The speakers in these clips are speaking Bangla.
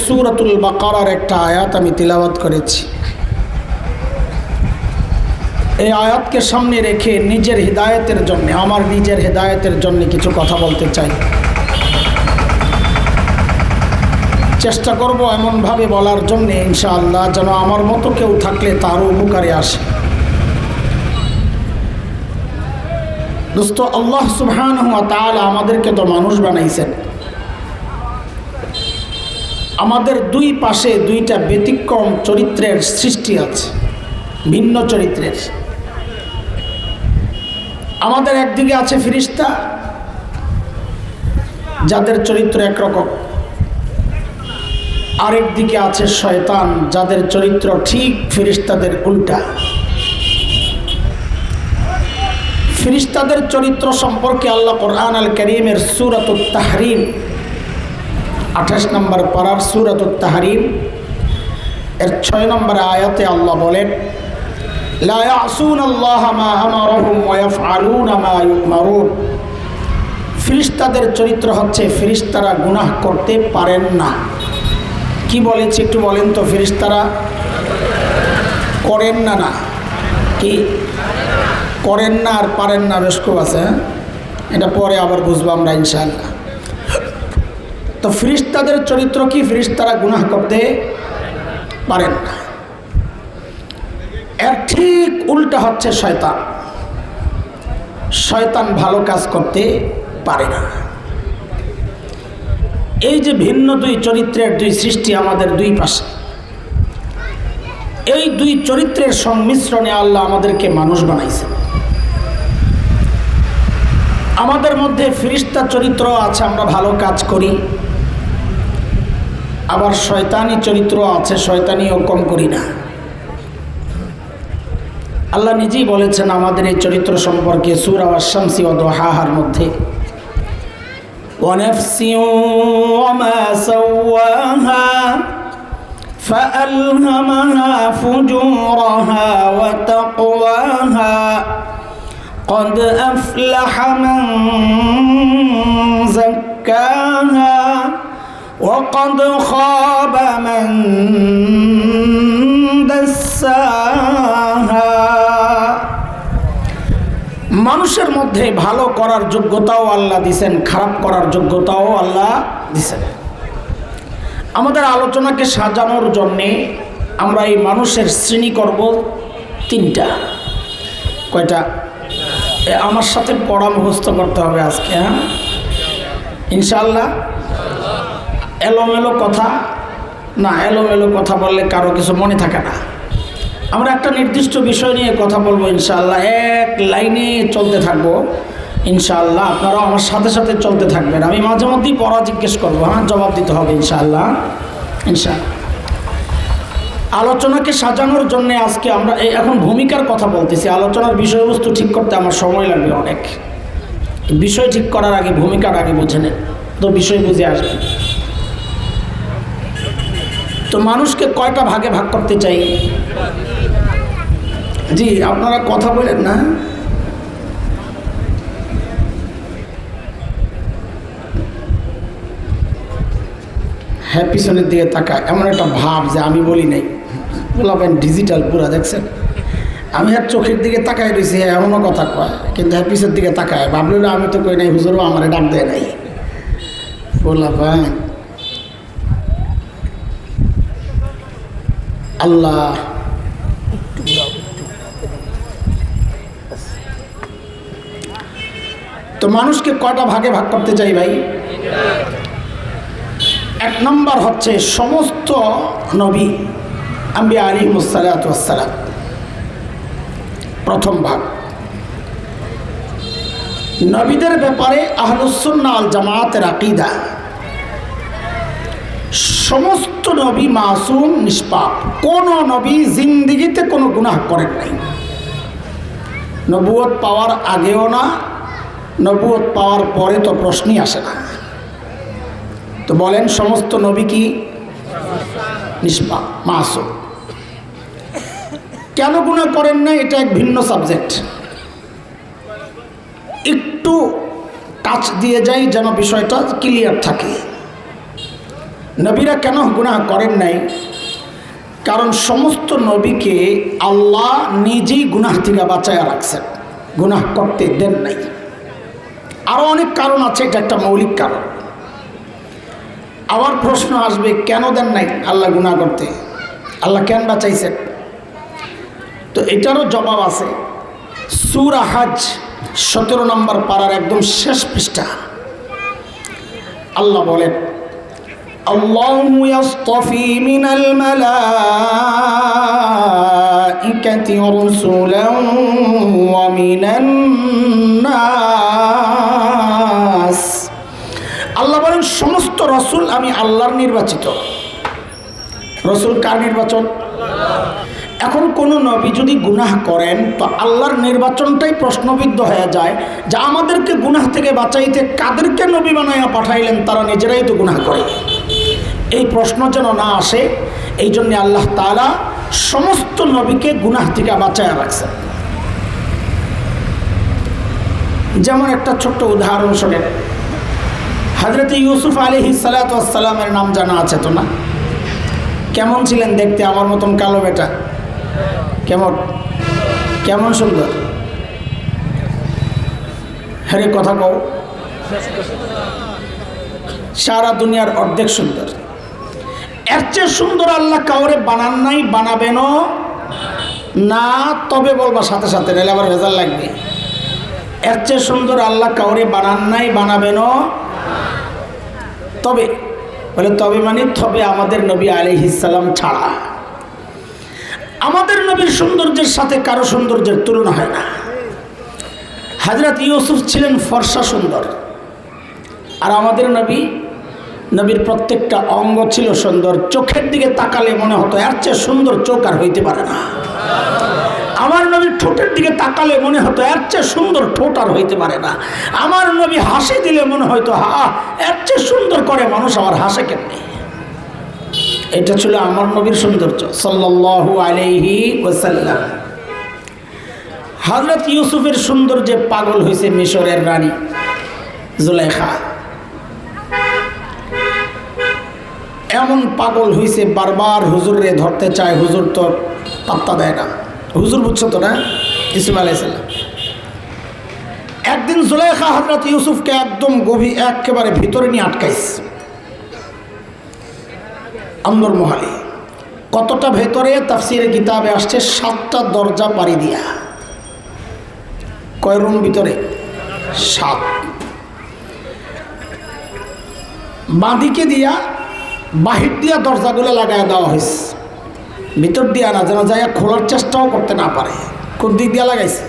সূরাতুল বাকারার একটা আয়াত আমি তিলাওয়াত করেছি। এই আয়াতকে সামনে রেখে নিজের হিদায়াতের জন্য, আমার নিজের হিদায়াতের জন্য কিছু কথা বলতে চাই। চেষ্টা করব এমনভাবে বলার জন্যে ইনশাআল্লাহ যেন আমার মতো কেউ থাকলে তারও উপকারে আসে। দোস্ত, আল্লাহ সুবহানাহু ওয়া তাআলা আমাদেরকে তো মানুষ বানাইছেন। আমাদের দুই পাশে দুইটা ব্যতিক্রম চরিত্রের সৃষ্টি আছে, ভিন্ন চরিত্রের। আমাদের একদিকে আছে ফেরেশতা, যাদের চরিত্র একরকম। আরেক দিকে আছে শয়তান, যাদের চরিত্র ঠিক ফেরেশতাদের উল্টা। ফেরেশতাদের চরিত্র সম্পর্কে আল্লাহ কোরআন আল কারীমের সূরাতুত তাহরিম 28 নম্বর পারার সূরাতুত তাহরিম এর 6 নম্বর আয়াতে আল্লাহ বলেন, লা ইয়াসুনাল্লাহা মা আমারহুম ওয়া ইয়াফআলুনা মা ইউমারুন। ফেরেশতাদের চরিত্র হচ্ছে ফেরেশতারা গুনাহ করতে পারেন না। কি বলেছে একটু বলেন তো? ফেরেশতারা করেন না, না কি করেন না আর পারেন না, বেশ খুব আছে। এটা পরে আবার বুঝবো আমরা ইনশাআল্লাহ। তো ফেরেশতাদের চরিত্র কি? ফেরেশতারা গুনাহ করতে পারেন না। এর ঠিক উল্টা হচ্ছে শয়তান। শয়তান ভালো কাজ করতে পারে না। এই যে ভিন্ন দুই চরিত্রের দুই সৃষ্টি আমাদের দুই পাশে, এই দুই চরিত্রের সংমিশ্রণে আল্লাহ আমাদেরকে মানুষ বানাইছেন। আমাদের মধ্যে ফেরেশতা চরিত্র আছে, আমরা ভালো কাজ করি। আবার শয়তানি চরিত্র আছে, শয়তানিও কম করি না। আল্লাহ নিজেই বলেছেন আমাদের এই চরিত্র সম্পর্কে সূরা আশ-শামসি ওয়া দুহাহার মধ্যে, ওয়ানাফসি ওয়া মা সাওয়াহা ফাআলহামাহা ফুজুরাহা ওয়া তাকওয়াহা قد أفلح من زكاها وقد خاب من دساها। মানুষের মধ্যে ভালো করার যোগ্যতাও আল্লাহ দিয়েছেন, খারাপ করার যোগ্যতাও আল্লাহ দিয়েছেন। আমাদের আলোচনাকে সাজানোর জন্যে আমরা এই মানুষের শ্রেণী করব তিনটা। কয়টা? আমার সাথে পড়া মুখস্থ করতে হবে আজকে, হ্যাঁ ইনশাআল্লাহ। এলোমেলো কথা না, এলোমেলো কথা বললে কারো কিছু মনে থাকে না। আমরা একটা নির্দিষ্ট বিষয় নিয়ে কথা বলবো ইনশাআল্লাহ, এক লাইনে চলতে থাকবো ইনশাআল্লাহ। আপনারাও আমার সাথে সাথে চলতে থাকবেন। আমি মাঝে মধ্যেই পড়া জিজ্ঞেস করবো, হ্যাঁ জবাব দিতে হবে ইনশাআল্লাহ। ইনশাআল্লাহ আলোচনাকে সাজানোর জন্য আজকে আমরা এখন ভূমিকার কথা বলতেছি। আলোচনার বিষয়বস্তু ঠিক করতে আমার সময় লাগবে অনেক। বিষয় ঠিক করার আগে ভূমিকার আগে বুঝে নেন, তো বিষয় বুঝে আসবে। তো মানুষকে কয়টা ভাগে ভাগ করতে চাই? জি, আপনারা কথা বলেন না। হ্যাঁ, পিছনের দিকে তাকায়, এমন একটা ভাব যে আমি বলি নাই। বলবেন ডিজিটাল পুরা, দেখছেন আমি আর চোখের দিকে তাকায় রয়েছি, হ্যাঁ এমনও কথা কয়, কিন্তু হ্যাঁ পিছের দিকে তাকায়। ভাবল আমি তো কই নাই, হুজুরও আমার ডাক দেয় নাই। বলবেন আল্লাহ। তো মানুষকে কয়টা ভাগে ভাগ করতে চাই ভাই? এক নম্বর হচ্ছে সমস্ত নবী আম্বিয়া আলাইহিমুস সালাতু ওয়াস সালাম, প্রথম ভাগ। নবীদের ব্যাপারে আহলুস সুন্নাহ ওয়াল জামাতের আকীদা, সমস্ত নবী মাসুম, নিষ্পাপ। কোন নবী জিন্দেগিতে কোনো গুনাহ করেন নাই। নবুয়ত পাওয়ার আগেও না, নবুয়ত পাওয়ার পরে তো প্রশ্নই আসে না। তো বলেন সমস্ত নবী কি নিষ্পাপ, মাসুম? কেন গুনাহ করেন না এটা এক ভিন্ন সাবজেক্ট। একটু টাচ দিয়ে যাই যেন বিষয়টা ক্লিয়ার থাকে। নবীরা কেন গুনাহ করেন নাই? কারণ সমস্ত নবীকে আল্লাহ নিজেই গুনাহ থেকে বাঁচায়া রাখছেন, গুনাহ করতে দেন নাই। আরও অনেক কারণ আছে, এটা একটা মৌলিক কারণ। আবার প্রশ্ন আসবে, কেন দেন নাই আল্লাহ গুনাহ করতে? আল্লাহ কেন বাঁচাইছেন? তো এটারও জবাব আছে। সূরা হজ 17 নম্বর পারার একদম শেষ পৃষ্ঠা আল্লাহ বলেন, আল্লাহু ইয়াসতাফি মিনাল মালাইকাতি রাসূলান ওয়া মিনান নাস। আল্লাহ বলেন সমস্ত রাসূল আমি আল্লাহর নির্বাচিত। রাসূল কার নির্বাচন? এখন কোনো নবী যদি গুনাহ করেন তো আল্লাহর নির্বাচনটাই প্রশ্নবিদ্ধ হয়ে যায় যে আমাদেরকে গুনাহ থেকে বাঁচাইতে কাদেরকে নবী বানাইয়া পাঠাইলেন, তারা নিজেরাই তো গুনাহ করে। এই প্রশ্ন যেন না আসে, এই জন্য আল্লাহ তাআলা সমস্ত নবীকে গুনাহ থেকে বাঁচাইয়া রাখছেন। যেমন একটা ছোট্ট উদাহরণ শোনেন, হযরত ইউসুফ আলাইহিস সালাতু ওয়াস সালামের নাম জানা আছে তো না? কেমন ছিলেন দেখতে? আমার মতন কালো বেটা। কেমন কেমন সুন্দর? হরে কথা কও। সারা দুনিয়ার অর্ধেক সুন্দর। এর চেয়ে সুন্দর আল্লাহ কাউরে বানান নাই, বানাবেনও না। তবে বলবা সাথে সাথে, নাহলে আবার ভেজাল লাগবে। এর চেয়ে সুন্দর আল্লাহ কাউরে বানান নাই, বানাবেনও। তবে বলে তবে মানে তবে আমাদের নবী আলাইহিস সালাম ছাড়া। আমাদের নবীর সৌন্দর্যের সাথে কারো সৌন্দর্যের তুলনা হয় না। হযরত ইউসুফ ছিলেন ফর্সা সুন্দর, আর আমাদের নবীর প্রত্যেকটা অঙ্গ ছিল সুন্দর। চোখের দিকে তাকালে মনে হতো এর চেয়ে সুন্দর চোখ আর হইতে পারে না। আমার নবীর ঠোঁটের দিকে তাকালে মনে হতো এর চেয়ে সুন্দর ঠোঁট আর হইতে পারে না। আমার নবী হাসি দিলে মনে হয়তো এর চেয়ে সুন্দর করে মানুষ আমার হাসে কেমনে। এটা ছিল আমার নবীর সৌন্দর্য সাল্লাল্লাহু আলাইহি ওয়াসাল্লাম। হযরত ইউসুফের সৌন্দর্যে পাগল হয়েছে মিশরের রানী জুলাইখা। এমন পাগল হয়েছে বারবার হুজুরে ধরতে চায়, হুজুর তো পাত্তা দেয় না। হুজুর বুঝছো তো না? ইউসুফ আলাইহিস সালাম। একদিন জুলাইখা হযরত ইউসুফকে একদম গভীর একেবারে ভিতরে নিয়ে আটকাইছে আন্দর মহলে। কতটা ভেতরে? তাফসীরের কিতাবে আসছে 7টা দরজা পাড়ি দিয়া। কয় রুম ভিতরে? 7। বাঁদিকে দিয়া বাহির দিয়া দরজাগুলো লাগায় দেওয়া হয়েছে, ভিতর দিয়া না, যেন যাইয়া খোলার চেষ্টাও করতে না পারে। কোন দিক দিয়া লাগাইছে?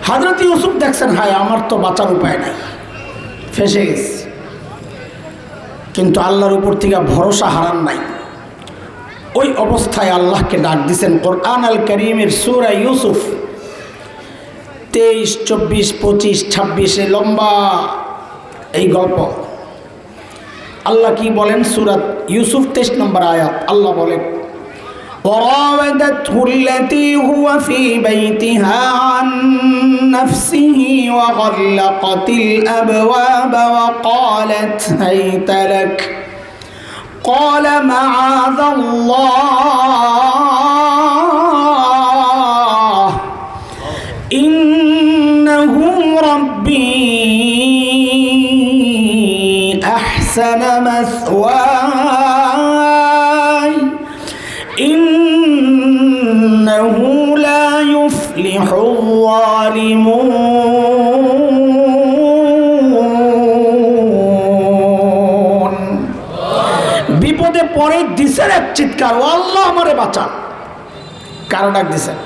হযরত ইউসুফ দেখছেন, হায় আমার তো বাঁচার উপায় নাই, ফেসে গেছে। কিন্তু আল্লাহর উপর থেকে ভরসা হারান নাই। ওই অবস্থায় আল্লাহকে ডাক দিছেন। কোরআন আল কারীমের সূরা ইউসুফ 23, 24, 25, 26 লম্বা এই গল্প। আল্লাহ কি বলেন? সূরা ইউসুফ 23 নম্বর আয়াত। আল্লাহ বলেন, وراودته التي هو في بيتها عن نفسه وغلقت الأبواب وقالت هيت لك قال معاذ الله إنه ربي أحسن مثواي إنه لا يفلح الظالمون। বিপদে পড়ে দিছেন এক চিৎকার, ও আল্লাহ আমারে বাঁচান। কারো ডাক দিছেন?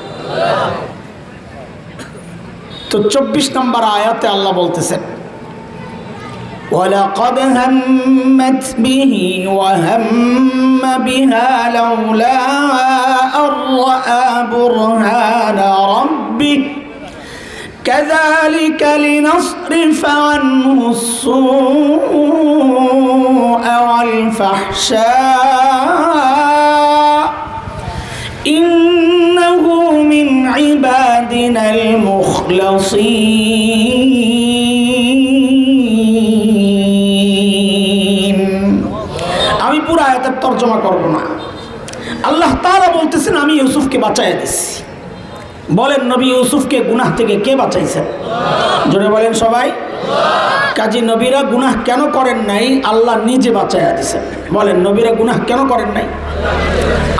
তো 24 নম্বর আয়াতে আল্লাহ বলতেছেন, وَلَقَدْ هَمَّتْ بِهِ وَهَمَّ بِهَا لَوْلَا أَن رَّأَىٰ بُرْهَانَ رَبِّهِ كَذَٰلِكَ لِنَصْرِفَ عَنْهُ السُّوءَ وَالْفَحْشَاءَ إِنَّهُ مِنْ عِبَادِنَا الْمُخْلَصِينَ। পুরো আয়াতের তর্জমা করব না। আল্লাহ তাআলা বলতেছেন আমি ইউসুফকে বাঁচাইয়া দিচ্ছি। বলেন নবী ইউসুফকে গুনাহ থেকে কে বাঁচাইছেন? জোরে বলেন সবাই। কাজী নবীরা গুনাহ কেন করেন নাই? আল্লাহ নিজে বাঁচাইয়া দিয়েছেন। বলেন নবীরা গুনাহ কেন করেন নাই?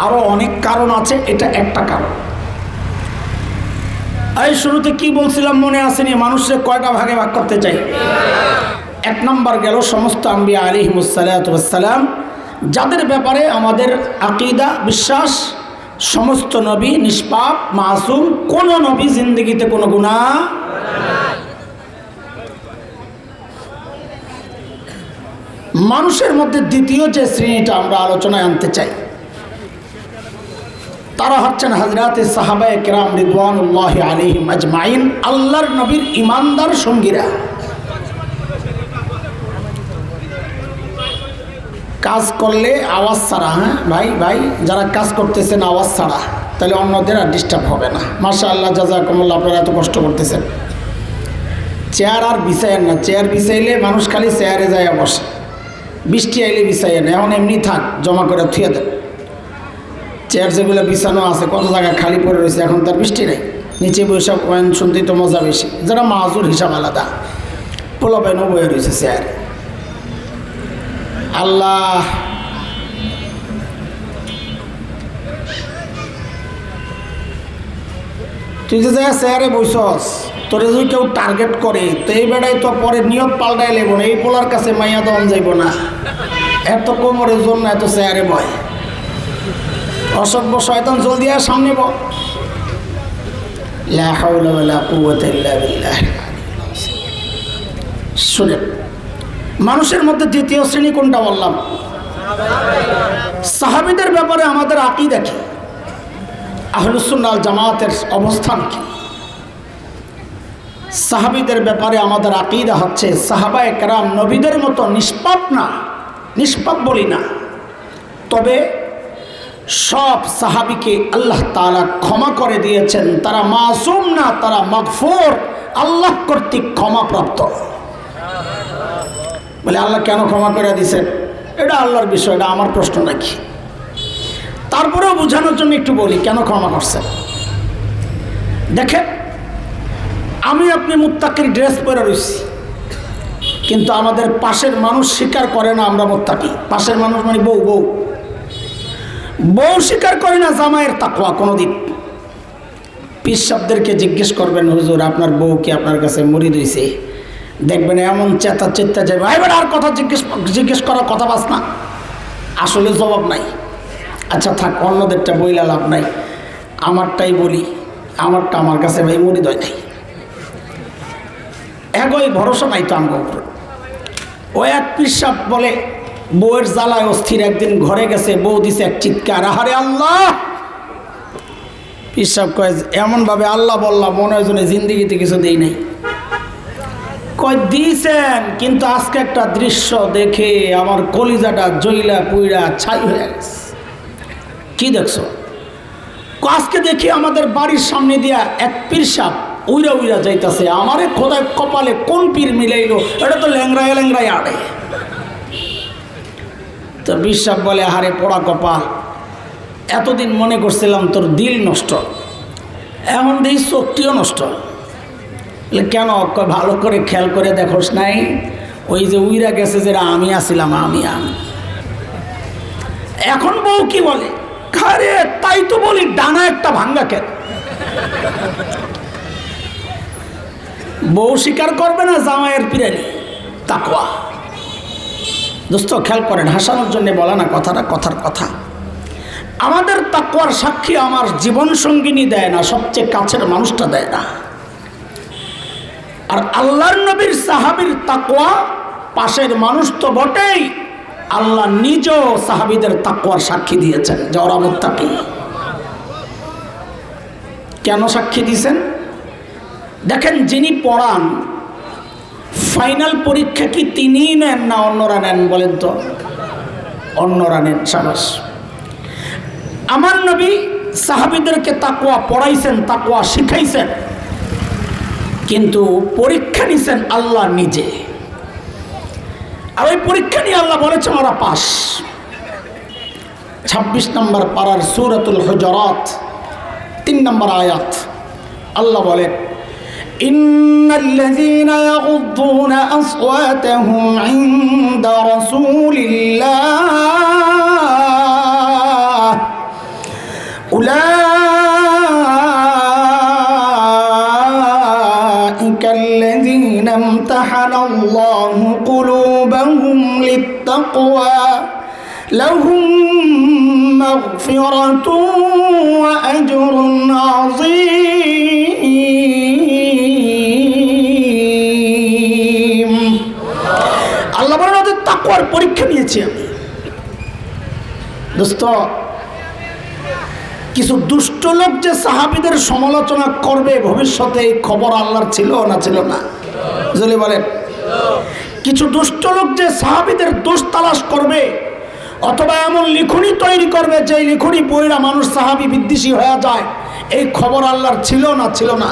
আরো অনেক কারণ আছে, এটা একটা কারণ। এই শুরুতে কি বলছিলাম মনে আসেনি? মানুষের কয়টা ভাগে ভাগ করতে চাই? এক নম্বর গেল সমস্ত আম্বিয়া আলাইহিমুস সালাতু ওয়াস সালাম, যাদের ব্যাপারে আমাদের আকীদা বিশ্বাস সমস্ত নবী নিষ্পাপ মাসুম, কোন নবী জিন্দেগিতে কোনো গুনাহ। মানুষের মধ্যে দ্বিতীয় যে শ্রেণীটা আমরা আলোচনায় আনতে চাই, তারা হচ্ছেন হযরতে সাহাবায়ে কেরাম রিদওয়ানুল্লাহি আলাইহিম আজমাইন, আল্লাহর নবীর ঈমানদার সঙ্গীরা। কাজ করলে আওয়াজ ছাড়া, হ্যাঁ ভাই ভাই যারা কাজ করতেছেন আওয়াজ ছাড়া, তাহলে অন্যদের আর ডিস্টার্ব হবে না। মাশাআল্লাহ জাযাকুমুল্লাহ, আপনারা এত কষ্ট করতেছেন। চেয়ার আর বিছায়েন না, চেয়ার বিছাইলে মানুষ খালি চেয়ারে যায় বসে। বৃষ্টি আইলে বিছাইয়েন, এখন এমনি থাক, জমা করে থুয়ে দেন। চেয়ার যেগুলো বিছানো আছে কত জায়গা খালি পড়ে রয়েছে, এখন তার বৃষ্টি নেই, নিচে বসে ওয়াইন শুনতেই তো মজা বেশি। যারা মাহুর হিসাব আলাদা, পোলাপাইনও বয়ে রয়েছে চেয়ার। আল্লাহ তুই যে জায়গায় চেয়ারে বসস, তোরে যদি কেউ টার্গেট করে তো এই বেড়ায় তো পরে নিয়ত পাল্টাই লেব না, এই পোলার কাছে মাইয়া দেওয়ান যাইব না। এত কোমরের জন্য এত চেয়ারে বয়, অসভ্য শয়তান জলদি আর সামনে বল। লা হাওলা ওয়ালা কুওয়াতা ইল্লা বিল্লাহ। শুনেন, মানুষের মধ্যে দ্বিতীয় শ্রেণী কোনটা বললাম? সাহাবীদের ব্যাপারে আমাদের আকীদা কি? আহলুস সুন্নাহ ওয়াল জামাতের অবস্থান কি? সাহাবীদের ব্যাপারে আমাদের আকীদা হচ্ছে সাহাবায়ে কেরাম নবীদের মতো নিষ্পাপ না, নিষ্পাপ বলি না, তবে সব সাহাবীকে আল্লাহ তাআলা ক্ষমা করে দিয়েছেন। তারা মাসুম না, তারা মাগফুর, আল্লাহ কর্তৃক ক্ষমাপ্রাপ্ত। বলে আল্লাহ কেন ক্ষমা করে দিয়েছেন? এটা আল্লাহর বিষয়, এটা আমার প্রশ্ন নাকি? তারপরেও বোঝানোর জন্য একটু বলি কেন ক্ষমা করছেন। দেখেন, আমি আপনি মুত্তাকির ড্রেস পরে রয়েছি, কিন্তু আমাদের পাশের মানুষ স্বীকার করে না আমরা মুত্তাকি। পাশের মানুষ মানে বউ, বউ বউ স্বীকার করে না জামাইয়ের তাকওয়া কোনোদিন। পীর সাহেবদেরকে জিজ্ঞেস করবেন, হুজুর আপনার বউ কি আপনার কাছে মুরিদ হইছে? দেখবেন এমন চেতা চেতা যাবে, এবার আর কথা জিজ্ঞেস করার কথা বাস না, আসলে জবাব নাই। আচ্ছা থাক, অন্যদেরটা বইলা লাভ নাই, আমারটাই বলি। আমারটা আমার কাছে ভাই মুরিদ হয় নাই, এগোই ভরসা নাই তো আমার উপর। ও এক পীর সাহেব বলে বউয়ের জ্বালায় অস্থির, একদিন ঘরে গেছে, বউ দিছে এক চিৎকার, আহারে আল্লাহ। পীর সাহেব কয় এমনভাবে আল্লাহ বললাম মনে হয় যেন জিন্দিগিতে কিছু দেই নাই। কয় দিয়েছেন, কিন্তু আজকে একটা দৃশ্য দেখে আমার কলিজাটা জইলা পুইরা ছাই হয়ে গেছে। কি দেখছো? আজকে দেখি আমাদের বাড়ির সামনে দিয়া এক পীর সাহেব উইরা উইরা যাইতেছে, আমারে খোদায় কপালে কোন পীর মিলাইলো, এটা তো ল্যাংরায় ল্যাংরায় আড়ে। তো পীর সাহেব বলে আহারে পোড়া কপাল, এতদিন মনে করছিলাম তোর দিল নষ্ট, এখন দেখি শক্তিও নষ্ট। কেন? ভালো করে খেয়াল করে দেখোস নাই, ওই যে উইরা গেছে যেটা আমি আসিলাম, আমি এখন বউ কি বলে, আরে তাই তো বলি ডানা একটা ভাঙ্গা কেন। বউ স্বীকার করবে না জামাইয়ের পিরানি তাকওয়া। দোস্ত খেয়াল করেন, হাসানোর জন্য বলা না কথাটা, কথার কথা। আমাদের তাকওয়ার সাক্ষী আমার জীবন সঙ্গিনী দেয় না, সবচেয়ে কাছের মানুষটা দেয় না। আর আল্লাহর নবীর সাহাবীর তাকওয়া পাশের মানুষ তো বটেই, আল্লাহ নিজেও সাহাবীদের তাকওয়ার সাক্ষী দিয়েছেন যে ওরা মুত্তাকি। কেন সাক্ষী দিয়েছেন? দেখেন, যিনি পড়ান ফাইনাল পরীক্ষা কি তিনিই নেন না অন্যরা নেন? বলেন তো। অন্যরা নেন, সাবাস। আমার নবী সাহাবীদেরকে তাকওয়া পড়াইছেন, তাকওয়া শিখাইছেন, কিন্তু পরীক্ষা নিছেন আল্লাহ নিজে। আর ওই পরীক্ষা নিয়ে আল্লাহ বলেছেন ওরা পাস। 26 নম্বর পারার সূরাতুল হুজুরাত 3 নম্বর আয়াত। আল্লাহ বলেন, ইন্নাল্লাযীনা ইয়াগুদ্দুনা আসওয়াতাহুম ইনদা রাসূলিল্লাহ উলাইকা আল্লাযীনা ইমতাহানাল্লাহু কুলুবাহুম লিত্তাকওয়া লাহুম মাগফিরাতুন ওয়া আজরুন আযীম। আল্লাহ বলেন, ওদের তাকওয়ার পরীক্ষা নিয়েছি আমি। দোস্ত, কিছু দুষ্ট লোক যে সাহাবীদের সমালোচনা করবে ভবিষ্যতে, এই খবর আল্লাহর ছিল না ছিল না? যদি বলেন, কিছু দুষ্ট লোক যে সাহাবীদের দোষ তালাশ করবে অথবা এমন লিখনি তৈরি করবে যে লিখনি পড়া মানুষ সাহাবী বিদ্বেষী হয়ে যায়, এই খবর আল্লাহর ছিল না ছিল না?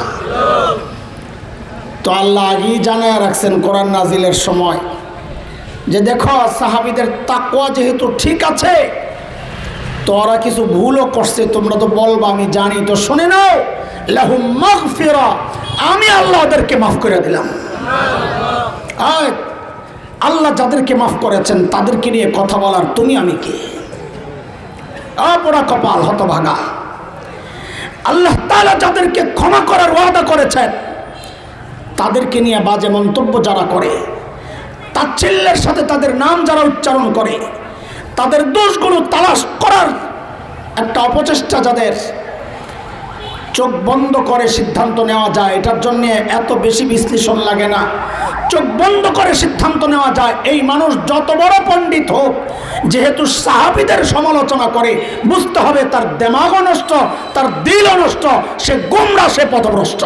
তো আল্লাহ আগেই জানায় রাখছেন কোরআন নাজিলের সময় যে দেখো, সাহাবীদের তাকওয়া যেহেতু ঠিক আছে, তো ওরা কিছু ভুলও করছে, তোমরা তো বলবা আমি জানি, তো শুনে নাও, লাহুম মাগফিরা, আমি আল্লাহ ওদেরকে মাফ করে দিলাম। আল্লাহ যাদেরকে মাফ করেছেন তাদেরকে নিয়ে কথা বলার তুমি আমি কে? আপরা কপাল হতভাগা। আল্লাহ তাআলা যাদেরকে ক্ষমা করার ওয়াদা করেছেন তাদেরকে নিয়ে বাজে মন্তব্য যারা করে, তাচ্ছিল্যের সাথে তাদের নাম যারা উচ্চারণ করে, তাদের দোষগুলো তালাশ করার একটা অপচেষ্টা যাদের, চোখ বন্ধ করে সিদ্ধান্ত নেওয়া যায়, এটার জন্য এত বেশি বিশ্লেষণ লাগে না। চোখ বন্ধ করে সিদ্ধান্ত নেওয়া যায়, এই মানুষ যত বড় পণ্ডিত হোক, যেহেতু সাহাবীদের সমালোচনা করে, বুঝতে হবে তার দিমাগও নষ্ট, তার দিলও নষ্ট, সে গোমরা, সে পথভ্রষ্ট।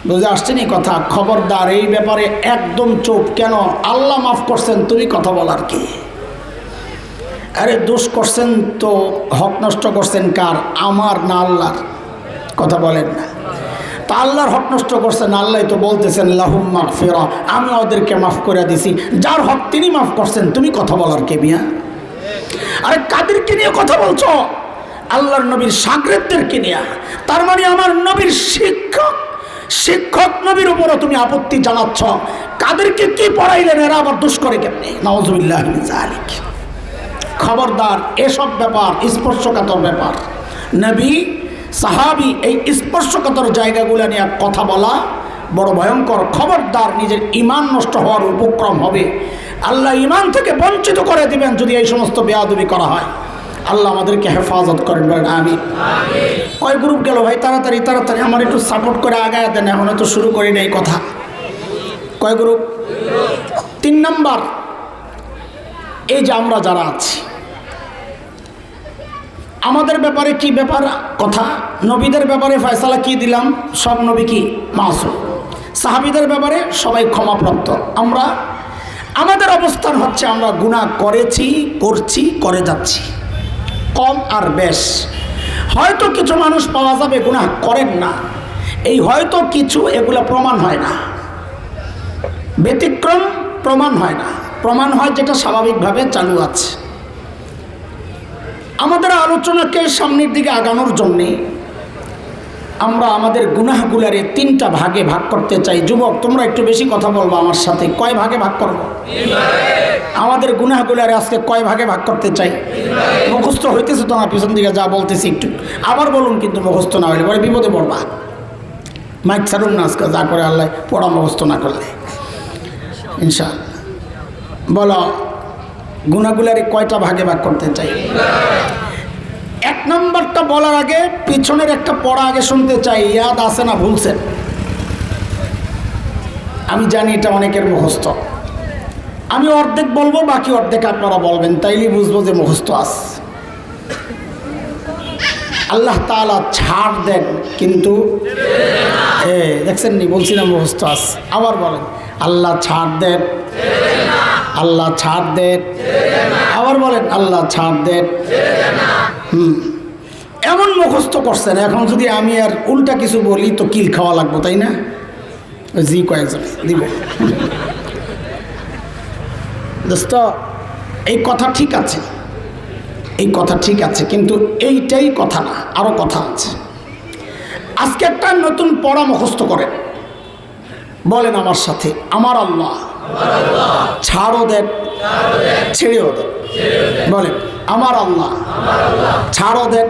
বুঝে আসছেনি কথা? খবরদার, এই ব্যাপারে একদম চুপ। কেন? আল্লাহ মাফ করছেন, তুমি কথা বলার কি? আরে দোষ করছেন তো হক নষ্ট করছেন কার? আমার না আল্লাহর? কথা বলেন না? তা আল্লাহর হক নষ্ট করছেন, আল্লাহ তো বলতেছেন লাহুম মাগফিরা, আমি ওদেরকে মাফ করে দিছি। যার হক তিনি মাফ করছেন, তুমি কথা বলার কে মিয়া? আরে কাদেরকে নিয়ে কথা বলছো? আল্লাহর নবীর শাগরেদদেরকে নিয়ে। তার মানে আমার নবীর শিক্ষক নবীর উপরও তুমি আপত্তি জানাচ্ছ। কাদেরকে কি পড়াইলেন, এরা আবার দোষ করে কেমনি? নাউযুবিল্লাহ মিন যালিক। খবরদার, এসব ব্যাপার স্পর্শকাতর ব্যাপার। নবী, সাহাবী, এই স্পর্শকাতর জায়গাগুলো নিয়ে কথা বলা বড় ভয়ঙ্কর। খবরদার, নিজের ঈমান নষ্ট হওয়ার উপক্রম হবে। আল্লাহ ঈমান থেকে বঞ্চিত করে দিবেন যদি এই সমস্ত বেয়াদবি করা হয়। আল্লাহ আমাদেরকে হেফাজত করেন, বলেন আমিন। কয় গ্রুপ গেল ভাই? তাড়াতাড়ি তাড়াতাড়ি আমার একটু সাপোর্ট করে আগায় দেন, এখন তো শুরু করি না এই কথা। কয় গ্রুপ? 3 নম্বর, এই যে আমরা যারা আছি, আমাদের ব্যাপারে কি ব্যাপার কথা? নবীদের ব্যাপারে ফয়সালা কি দিলাম? সব নবী কি মাসুম। সাহাবীদের ব্যাপারে সবাই ক্ষমাপ্রাপ্ত। আমরা, আমাদের অবস্থান হচ্ছে আমরা গুনাহ করেছি, করছি, করে যাচ্ছি, কম আর বেশ। হয়তো কিছু মানুষ পাওয়া যাবে গুনাহ করেন না, এই হয়তো কিছু, এগুলা প্রমাণ হয় না, ব্যতিক্রম প্রমাণ হয় না, প্রমাণ হয় যেটা স্বাভাবিকভাবে চালু আছে। আমাদের আলোচনাকে সামনের দিকে আগানোর জন্যে আমরা আমাদের গুনাহগুলারে 3টা ভাগে ভাগ করতে চাই। যুবক, তোমরা একটু বেশি কথা বলবো আমার সাথে। কয় ভাগে ভাগ করবো? আমাদের গুনাহগুলারে আজকে কয় ভাগে ভাগ করতে চাই? মুখস্থ হইতেছে তো না? পিছন দিকে যা বলতেছি একটু আবার বলুন, কিন্তু মুখস্থ না হইলে পরে বিপদে পড়বা। মাইক ছাড়ুন না আজকে, যা করে আল্লাহ, পড়া মুখস্থ না করলে। ইনশাআল্লাহ বলো, গুনাহগুলারে কয়টা ভাগে ভাগ করতে চাই? 1 নম্বরটা বলার আগে পিছনের একটা পড়া আগে শুনতে চাই। ইয়াদ আছে না ভুলছেন? আমি জানি এটা অনেকের মুখস্থ। আমি অর্ধেক বলবো, বাকি অর্ধেক আপনারা বলবেন, তাইলেই বুঝবো যে মুখস্থ আছে। আল্লাহ তাআলা ছাড় দেন কিন্তু দেখছেন নি? বলছি না মুখস্থ আছে। আবার বলেন, আল্লাহ ছাড় দেন, আল্লাহ ছাড় দেন। আবার বলেন, আল্লাহ ছাড় দেন। এমন মুখস্থ করছেন, এখন যদি আমি আর উল্টা কিছু বলি তো কিল খাওয়া লাগবো, তাই না? জি কয়েকজন দিব। দোস্ত, এই কথা ঠিক আছে, এই কথা ঠিক আছে, কিন্তু এইটাই কথা না, আরো কথা আছে। আজকে একটা নতুন পড়া মুখস্থ করেন, বলেন আমার সাথে, আমার আল্লাহ ছাড়ও দেন ছেড়েও দেন। বলেন আমার আল্লাহ ছাড়ও দেন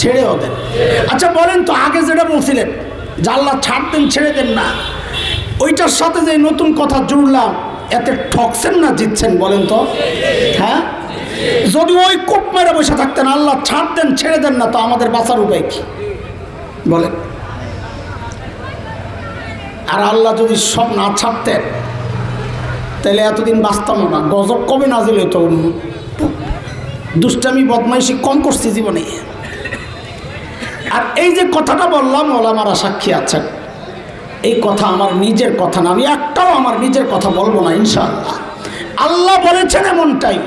ছেড়েও দেন। আচ্ছা বলেন তো, আগে যেটা বলছিলেন যে আল্লাহ ছাড় দেন ছেড়ে দেন না, ওইটার সাথে যে নতুন কথা জুড়লাম, এতে ঠকছেন না জিতছেন বলেন তো? হ্যাঁ, যদি ওই কোপ মেরে বসে থাকতেন আল্লাহ ছাড় দেন ছেড়ে দেন না, তো আমাদের বাঁচার উপায় কি বলেন? আর আল্লাহ যদি সব না ছাড়তেন তাহলে এতদিন বাঁচতাম না। গজব কবে নাজিল হইতো? দুষ্টামি বদমাইশি কম করছি জীবনে। আর এই যে কথাটা বললাম, ওলামারা সাক্ষী আছেন, এই কথা আমার নিজের কথা না, আমি একটাও আমার নিজের কথা বলবো না ইনশাআল্লাহ। আল্লাহ বলেছেন এমনটাই,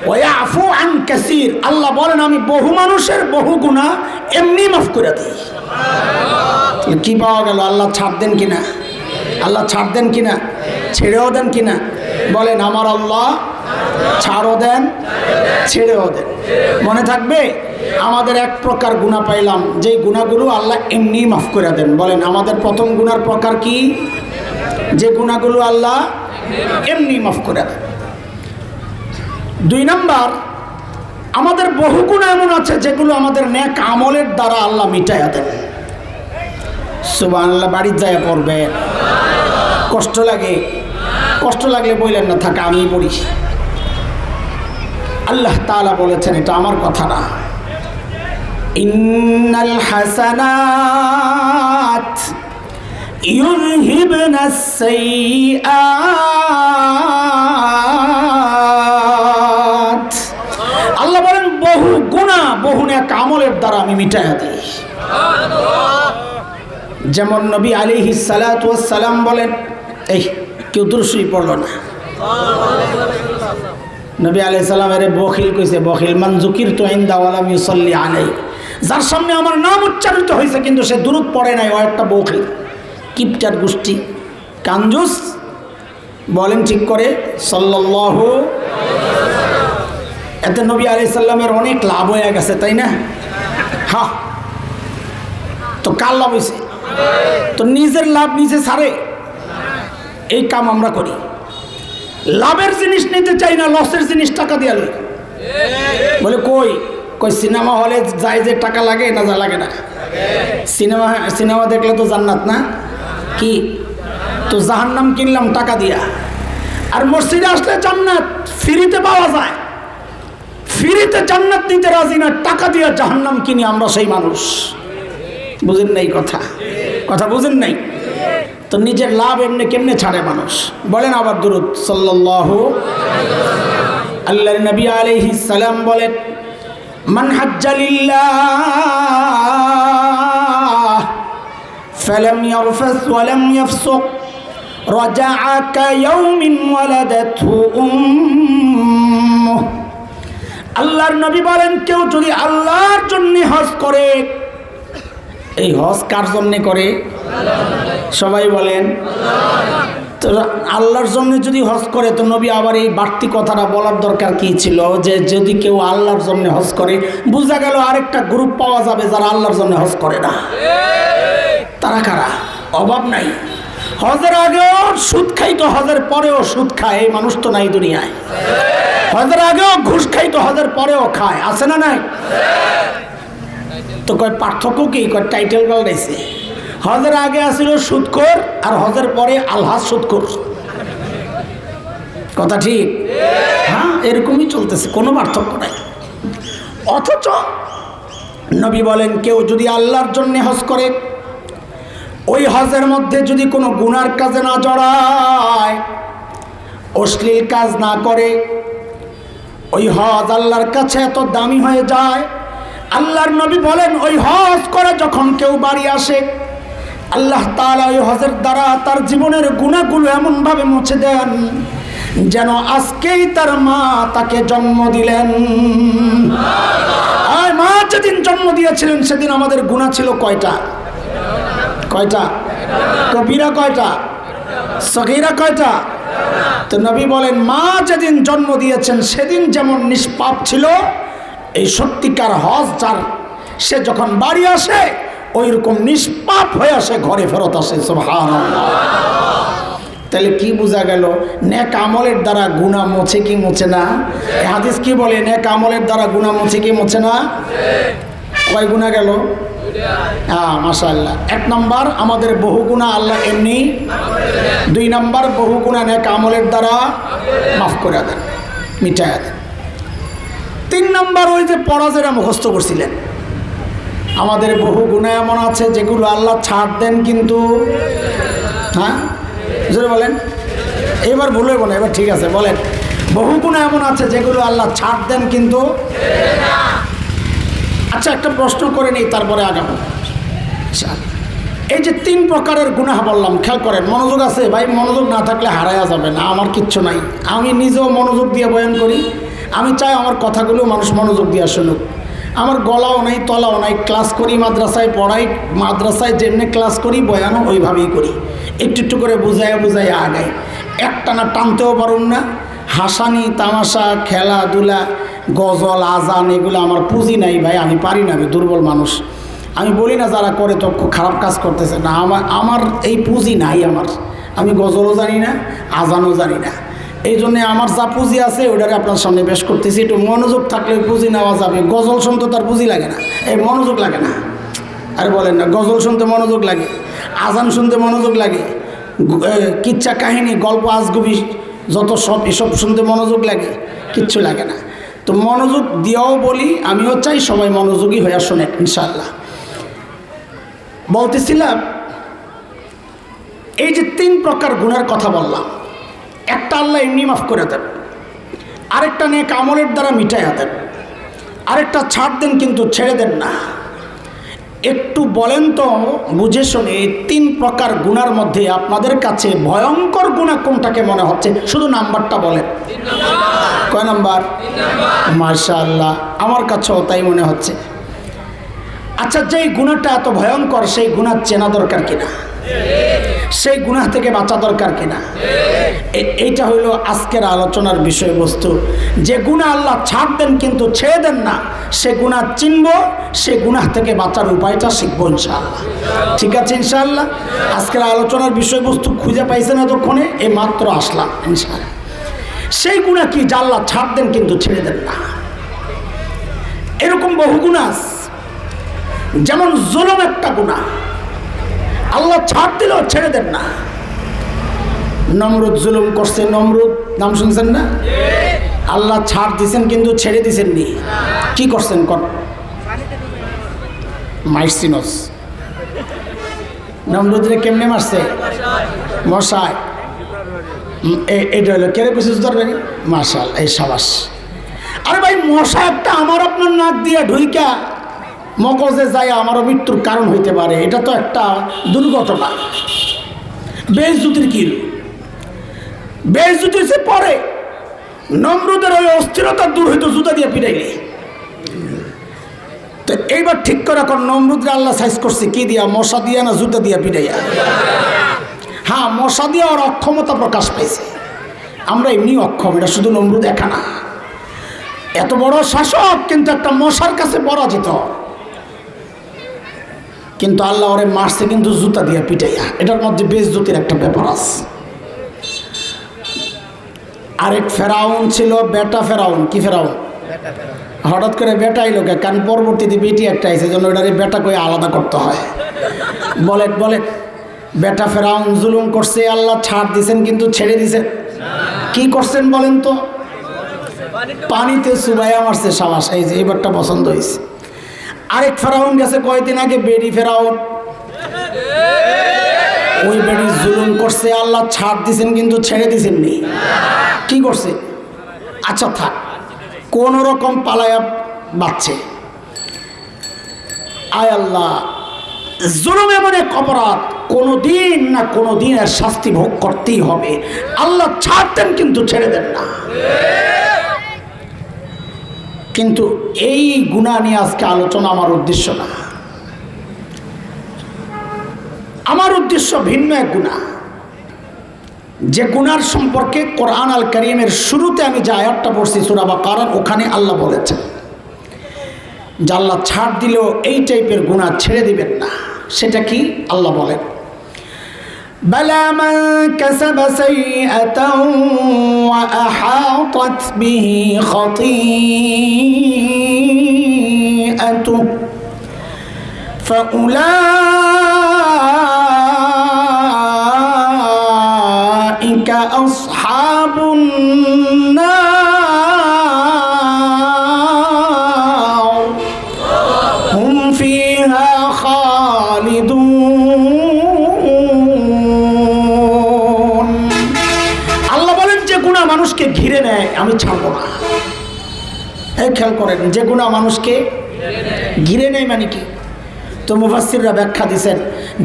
ওয়াফু আন কাসীর। আল্লাহ বলেন আমি বহু মানুষের বহু গুনাহ এমনি মাফ করে দিই। কি পাওয়া গেল? আল্লাহ ছাড় দেন কিনা? আল্লাহ ছাড় দেন কিনা? ছেড়েও দেন কিনা? বলেন আমার আল্লাহ ছাড়ও দেন ছেড়েও দেন। মনে থাকবে আমাদের এক প্রকার গুনাহ পাইলাম, যেই গুনাহগুলো আল্লাহ এমনি মাফ করে দেন। বলেন আমাদের প্রথম গুনার প্রকার কি? যে গুনাহগুলো আল্লাহ এমনি মাফ করে দেন। 2 নাম্বার, আমাদের বহু গুনাহ এমন আছে যেগুলো আমাদের নেক আমলের দ্বারা আল্লাহ মিটাইয়া দেন। সুবহানাল্লাহ। বাড়ির যায় পড়বে, কষ্ট লাগে, কষ্ট লাগলে বললেন না, থাকা আমি পড়ি। আল্লাহ তাআলা বলেছেন, এটা আমার কথা না, ইন্নাল হাসানাত ইউযহিবনাস সাইয়্যাত। আল্লাহ বলেন বহু গুনাহ বহু নেক আমলের দ্বারা আমি মিটাইয়া দিই। যেমন নবী আলাইহিস সালাতু ওয়াস সালাম বলেন, এই কেউ দুরূদ পড়লো না। নবী আলাইহিস সালামের বখিল কইছে, বখিল মান যুকিরতু ইনদা ওয়া লাম ইউসাল্লি আলাই। যার সামনে আমার নাম উচ্চারিত হয়েছে কিন্তু সে দুরূদ পড়ে নাই, ও একটা বখিল, কিপটার গোষ্ঠী, কাঞ্জুস। বলেন ঠিক করে সাল্লাল্লাহু। এতে নবী আলাইহিস সালামের অনেক লাভ হয়ে গেছে, তাই না? হ্যাঁ, তো কার লাভ হয়েছে? তো নিজের লাভ নিজে ছাড়ে, এই কাম আমরা করি। লাভের জিনিস নিতে চাই না, লসের জিনিস টাকা দিয়ে লই। বলে কই কই সিনেমা হলে যাই যে টাকা লাগে না, যা লাগে না? সিনেমা দেখলে তো জান্নাত না, কি তো জাহান্নাম কিনলাম টাকা দিয়া। আর মসজিদে আসলে জান্নাত ফ্রিতে পাওয়া যায়, ফ্রিতে জান্নাত নিতে রাজি না, টাকা দিয়া জাহান্নাম কিনি আমরা সেই মানুষ। বুঝেন নাই কথা? কথা বুঝেন নাই? তো নিজের লাভ এমনি কেমনে ছাড়ে মানুষ? বলেন আবার দুরূদ সাল্লাল্লাহু। আল্লাহর নবী আলাইহিস সালাম বলেন, মান হাজ্জা লিল্লাহ ফালাম ইয়ারফাস ওয়া লাম ইয়াফসুক রাজাআ কায়াউমিন ওয়ালাদাতহু উম্মুহু। আল্লাহর নবী বলেন, কেউ যদি আল্লাহর জন্য হজ করে, এই হজ কার জন্য করে? সবাই বলেন। তো আল্লাহর জন্য যদি হজ করে, তো নবী আবার এই বাড়তি কথাটা বলার দরকার কি ছিল? যে যদি কেউ আল্লাহর জন্য হজ করে, বোঝা গেল আরেকটা গ্রুপ পাওয়া যাবে যারা আল্লাহর জন্য হজ করে না। তারা কারা? অভাব নাই, হজের আগেও সুদ খাইতো, হজের পরেও সুদ খায়, এই মানুষ তো নাই দুনিয়ায়। হজের আগেও ঘুষ খাইতো, হজের পরেও খায়, আছে না নাই? তো কয় পার্থক্য কি? কয় টাইটেল পাল্টাইছে। হজের আগে আসছিল সুদখোর, আর হজের পরে আলহাজ সুদখোর। কথা ঠিক? হ্যাঁ, এরকমই চলতেছে, কোনো পার্থক্য নাই। অথচ নবী বলেন, কেউ যদি আল্লাহর জন্য হজ করে, ওই হজের মধ্যে যদি কোনো গুনার কাজে না জড়ায়, অশ্লীল কাজ না করে, ওই হজ আল্লাহর কাছে এত দামি হয়ে যায়। আল্লাহর নবী বলেন, ওই হজ করে যখন কেউ বাড়ি আসে, আল্লাহ তাআলা ওই হজের দ্বারা তার জীবনের গুনাহগুলো এমনভাবে মুছে দেন যেন আজকেই তার মা তাকে জন্ম দিলেন। আর মা যেদিন জন্ম দিয়েছিলেন সেদিন আমাদের গুনাহ ছিল কয়টা? কয়টা? কবিরা কয়টা? সগীরা কয়টা? তো নবী বলেন, মা যেদিন জন্ম দিয়েছেন সেদিন যেমন নিষ্পাপ ছিল, এই সত্যিকার হজ যার, সে যখন বাড়ি আসে ওই রকম নিষ্পাপ হয়ে আসে, ঘরে ফেরত আসে। সুবহানাল্লাহ। তাহলে কি বোঝা গেল? নেক আমলের দ্বারা গুনাহ মুছে কি মুছে না? এই হাদিস কি বলে? নেক আমলের দ্বারা গুনাহ মুছে কি মুছে না? কয় গুনাহ গেল? হ্যাঁ, মাশাআল্লাহ। 1 নম্বর, আমাদের বহু গুনাহ আল্লাহ এমনি। 2 নম্বর, বহু গুনাহ নেক আমলের দ্বারা মাফ করে দেন, মিটায় দেন। 3 নম্বর, ওই যে পরাজেরা মুখস্থ করছিলেন, আমাদের বহু গুনাহ এমন আছে যেগুলো আল্লাহ ছাড় দেন কিন্তু, হ্যাঁ জোরে বলেন, এবার ভুল হইব না, এবার ঠিক আছে বলেন। বহু গুনাহ এমন আছে যেগুলো আল্লাহ ছাড় দেন কিন্তু। আচ্ছা, একটা প্রশ্ন করে নেই, তারপরে আগাবো। আচ্ছা, এই যে 3 প্রকারের গুনাহ বললাম, খেয়াল করেন, মনোযোগ আছে ভাই, মনোযোগ না থাকলে হারায়া যাবে না। আমার কিচ্ছু নাই, আমি নিজেও মনোযোগ দিয়ে বয়ান করি। আমি চাই আমার কথাগুলো মানুষ মনোযোগ দিয়ে শুনুক। আমার গলাও নাই, তলাও নাই, ক্লাস করি, মাদ্রাসায় পড়াই, মাদ্রাসায় যেমনি ক্লাস করি বয়ানও ওইভাবেই করি, একটু একটু করে বুঝাইয়া বুঝাইয়া আগাই। একটানা টানতেও পারুন না। হাসানি, তামাশা, খেলাধুলা, গজল, আজান, এগুলো আমার পুঁজি নাই ভাই, আমি পারি না, আমি দুর্বল মানুষ। আমি বলি না যারা করে তো খারাপ কাজ করতেছে না, আমার এই পুঁজি নাই। আমি গজলও জানি না, আজানও জানি না। এই জন্যে আমার যা পুঁজি আছে ওটারে আপনার সামনে পেশ করতেছি। একটু মনোযোগ থাকলে পুঁজি নেওয়া যাবে। গজল শুনতে তার পুঁজি লাগে না, এই মনোযোগ লাগে না। আর বলেন না, গজল শুনতে মনোযোগ লাগে, আজান শুনতে মনোযোগ লাগে, কিচ্ছা কাহিনী, গল্প, আজগুবি, যত সব এসব শুনতে মনোযোগ লাগে, কিচ্ছু লাগে না। তো মনোযোগ দিয়েও বলি, আমিও চাই সবাই মনোযোগী হয়ে শোনেন ইনশাআল্লাহ। বলতেছিলাম, এই যে 3 প্রকার গুনার কথা বললাম, একটা আল্লাহ এমনি মাফ করে দেন, আরেকটা নেক আমলের দ্বারা মিটাইয়া দেন, আরেকটা ছাড় দেন কিন্তু ছেড়ে দেন না। একটু বলেন তো বুঝে শুনে, এই 3 প্রকার গুনার মধ্যে আপনাদের কাছে ভয়ঙ্কর গুনাহ কোনটাকে মনে হচ্ছে? শুধু নাম্বারটা বলেন। কয় নাম্বার? মাশাআল্লাহ, আমার কাছেও তাই মনে হচ্ছে। আচ্ছা, যেই গুনাহটা এত ভয়ঙ্কর, সেই গুনাহ চেনা দরকার কিনা? সেই গুনাহ থেকে বাঁচা দরকার কিনা? এইটা হইল আজকের আলোচনার বিষয়বস্তু। যে গুনাহ আল্লাহ ছাড় দেন কিন্তু ছেড়ে দেন না, সে গুনাহ চিনব, সে গুনাহ থেকে বাঁচার উপায়টা শিখবো ইনশাআল্লাহ। ঠিক আছে ইনশাআল্লাহ। আজকের আলোচনার বিষয়বস্তু খুঁজে পাইছেন এতক্ষণে, এই মাত্র আসলাম ইনশাআল্লাহ। সেই গুনাহ কি? যা আল্লাহ ছাড় দেন কিন্তু ছেড়ে দেন না। এরকম বহু গুনাহ, যেমন জুলুম একটা গুনাহ, আল্লাহ ছাড় দিলেও ছেড়ে দেন না। নমরুদ জুলুম করছে, নমরুদ নাম শুনছেন না? আল্লাহ ছাড় দিছেন কিন্তু ছেড়ে দিছেন নি। কি করছেন? মাইসিনস নমরুদরে কেমনে মারছে? মশায়। এটা হলো কেড়ে পেছিস ধরবেন। মাশাল, এই সাবাস। আরে ভাই, মশা একটা আমার আপনার নাক দিয়ে ঢুইকা মগজে যায়, আমারও মৃত্যুর কারণ হইতে পারে। এটা তো একটা দুর্ঘটনা। বেইজ্জতির কিল, বেইজ্জতির সে পরে নমরুদের ওই অস্থিরতা দূর হইতো জুতা দিয়ে পিটাইলে। তো এইবার ঠিক করে এখন নমরুদকে আল্লাহ সাইজ করছে কি দিয়া? মশা দিয়া না জুতা দিয়া পিটাইয়া? হ্যাঁ, মশা দিয়া ওর অক্ষমতা প্রকাশ পাইছে। আমরা এমনি অক্ষম, এটা শুধু নমরুদ একা না। এত বড় শাসক কিন্তু একটা মশার কাছে পরাজিত। কিন্তু আল্লাহ ওরে মারছে কিন্তু জুতা দিয়া পিটাইয়া। এটার মধ্যে বেইজ্জতির একটা ব্যাপার আছে। আরেক ফেরাউন ছিল, বেটা ফেরাউন। কি ফেরাউন? হঠাৎ করে বেটা আইলো, কারণ পরবর্তীতে বেটি একটা আইছে, জন্য ওটারে বেটা করে আলাদা করতে হয়। বলে বেটা ফেরাউন জুলুম করছে, আল্লাহ ছাড় দিছেন কিন্তু ছেড়ে দিছেন। কি করছেন বলেন তো? পানিতে চুবাইয়া মারছে। সাবাস, এই যে এবারটা পছন্দ হয়েছে। আরেক ফেরাউন গেছে কয়েকদিন আগে, বেডি ফেরাউন। ওই বেডি জুলুম করছে, আল্লাহ ছাড় দিছেন কিন্তু ছেড়ে দিছেন নি। কি করছে? আচ্ছা থাক, কোন রকম পালায়া বাঁচছে। আয় আল্লাহ, জুলুম এমন এক অপরাধ, কোনোদিন না কোনোদিন এর শাস্তি ভোগ করতেই হবে। আল্লাহ ছাড় দেন কিন্তু ছেড়ে দেন না। কিন্তু এই গুনাহ নিয়ে আজকে আলোচনা আমার উদ্দেশ্য না। আমার উদ্দেশ্য ভিন্ন এক গুনাহ, যে গুনার সম্পর্কে কোরআন আল কারীমের শুরুতে আমি যে আয়াতটা পড়ছি সূরা বাকারার, ওখানে আল্লাহ বলেছেন যে আল্লাহ ছাড় দিলেও এই টাইপের গুনাহ ছেড়ে দিবেন না। সেটা কি? আল্লাহ বলেন, বালা মান কাসাবা সাইয়্যাতান ওয়া আহাতাত বিহি খাতিআতুহু ফাউলাইকা আসহাবুন নার হুম ফিহা খালিদুন। আল্লাহ বলেন যে গুনাহ মানুষকে ঘিরে নেয় আমি ছাড়বো না। এই খেয়াল করেন, যে গুনাহ মানুষকে ঘিরে নেয় মানে কি? তো মুফাসসিররা ব্যাখ্যা দিয়েছেন,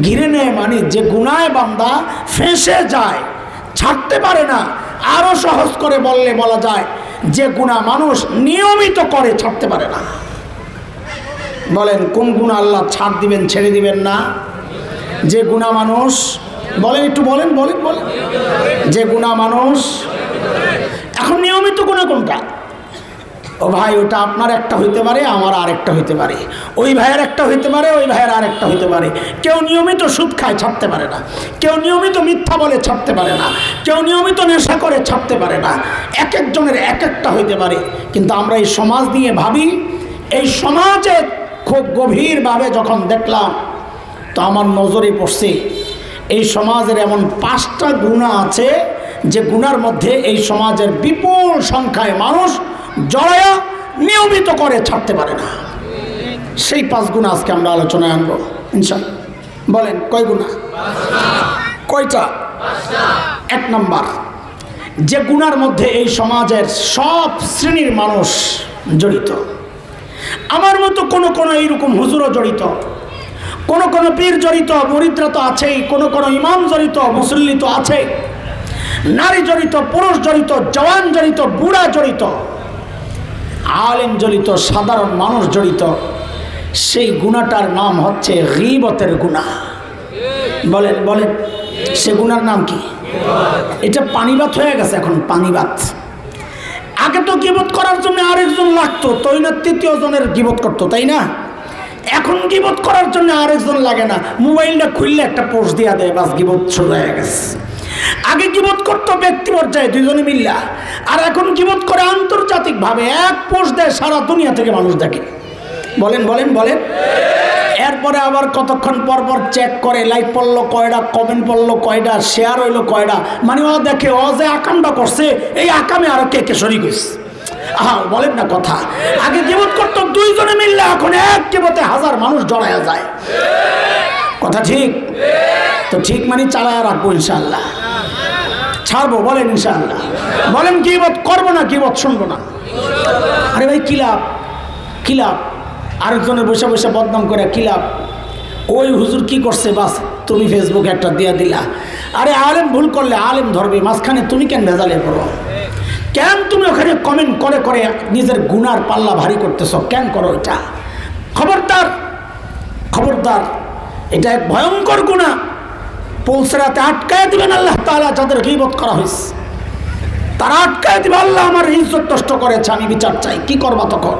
ঘিরে নেয় মানে যে গুনাহে বান্দা ফেঁসে যায়, ছাড়তে পারে না। আরো সহজ করে বলা যায় যে গুনাহ মানুষ নিয়মিত করে ছাড়তে পারে না। বলেন কোন গুনাহ আল্লাহ ছাড় দিবেন, ছেড়ে দিবেন না? যে গুনাহ মানুষ, বলেন একটু বলেন বলেন বলেন, যে গুনাহ মানুষ। এখন নিয়মিত গুনাহ কোনটা? ও ভাই, ওটা আপনার একটা হইতে পারে, আমার আরেকটা হইতে পারে, ওই ভাইয়ের একটা হইতে পারে, ওই ভাইয়ের আরেকটা হইতে পারে। কেউ নিয়মিত সুদ খায়, ছাড়তে পারে না। কেউ নিয়মিত মিথ্যা বলে, ছাড়তে পারে না। কেউ নিয়মিত নেশা করে, ছাড়তে পারে না। এক একজনের এক একটা হইতে পারে। কিন্তু আমরা এই সমাজ নিয়ে ভাবি, এই সমাজে খুব গভীরভাবে যখন দেখলাম তো আমার নজরে পড়ছে এই সমাজের এমন 5টা গুনাহ আছে যে গুনার মধ্যে এই সমাজের বিপুল সংখ্যায় মানুষ জড়ায়া নিয়মিত করে, ছাড়তে পারে না। সেই 5 গুনাহ আজকে আমরা আলোচনায় আনবো ইনশাআল্লাহ। বলেন কয় গুনাহ? কয়টা? 1 নম্বর, যে গুনার মধ্যে এই সমাজের সব শ্রেণীর মানুষ জড়িত। আমার মতো কোনো এইরকম হুজুরও জড়িত, কোনো পীর জড়িত, মুরিদরা তো আছেই, কোনো ইমাম জড়িত, মুসল্লি তো আছে, নারী জড়িত, পুরুষ জড়িত, জওয়ান জড়িত, বুড়া জড়িত, আলেম জড়িত, সাধারণ মানুষ জড়িত। সেই গুনাহটার নাম হচ্ছে গীবতের গুনাহ। বলেন বলেন, সে গুনার নাম কি? এটা পানিবাত হয়ে গেছে এখন, পানিবাত। আগে তো গীবত করার জন্য আরেকজন লাগতো, তাই না? 3য় জনের গীবত করতো, তাই না? এখন গীবত করার জন্য আরেকজন লাগে না, মোবাইলটা খুললে একটা পোস্ট দিয়া দেয়, বাস গীবত শুরু হয়ে গেছে। আগে গীবত করতো ব্যক্তি পর্যায়ে 2 জনে মিল্লা, আর এখন গীবত করে আন্তর্জাতিকভাবে। এক পোস্ট দেয়, সারা দুনিয়া থেকে মানুষ দেখে। বলেন বলেন বলেন। এরপরে আবার কতক্ষণ পর পর চেক করে, লাইক পড়লো কয়টা, কমেন্ট পড়লো কয়টা, শেয়ার হইলো কয়টা। মানে ও দেখে ও যে আকামটা করছে, এই আকামে আরো কে শরীক হইছে। বলেন না কথা। আগে গীবত করতো 2 জনে মিললে, এখন এক গীবতে 1000 মানুষ জড়ায়া যায়। কথা ঠিক? তো ঠিক মানে চালায় রাখবো ইনশাআল্লাহ, ছাড়বো। বলেন ইনশাআল্লাহ। বলেন গীবত করবো না, গীবত শুনবো না। আরে ভাই কি লাভ? কি লাভ? আরেকজনের বসে বসে বদনাম করে কি লাভ? ওই হুজুর কি করছে, বাস তুমি ফেসবুকে একটা দিয়া দিলা। আরে আলেম ভুল করলে আলেম ধরবে, মাঝখানে তুমি কেন ভেজালে পড়ো? কেন তুমি ওখানে কমেন্ট করে করে নিজের গুনার পাল্লা ভারী করতেছ? কেন করো এটা? খবরদার খবরদার, এটা এক ভয়ঙ্কর গুনাহ। পুলসেরাতে আটকায় দিবেন আল্লাহ তাআলা যাদের গীবত করা হয়েছে, তারা আটকায় দিবে। আল্লাহ আমার ইজ্জত নষ্ট করেছে, আমি বিচার চাই। কি করবা তখন?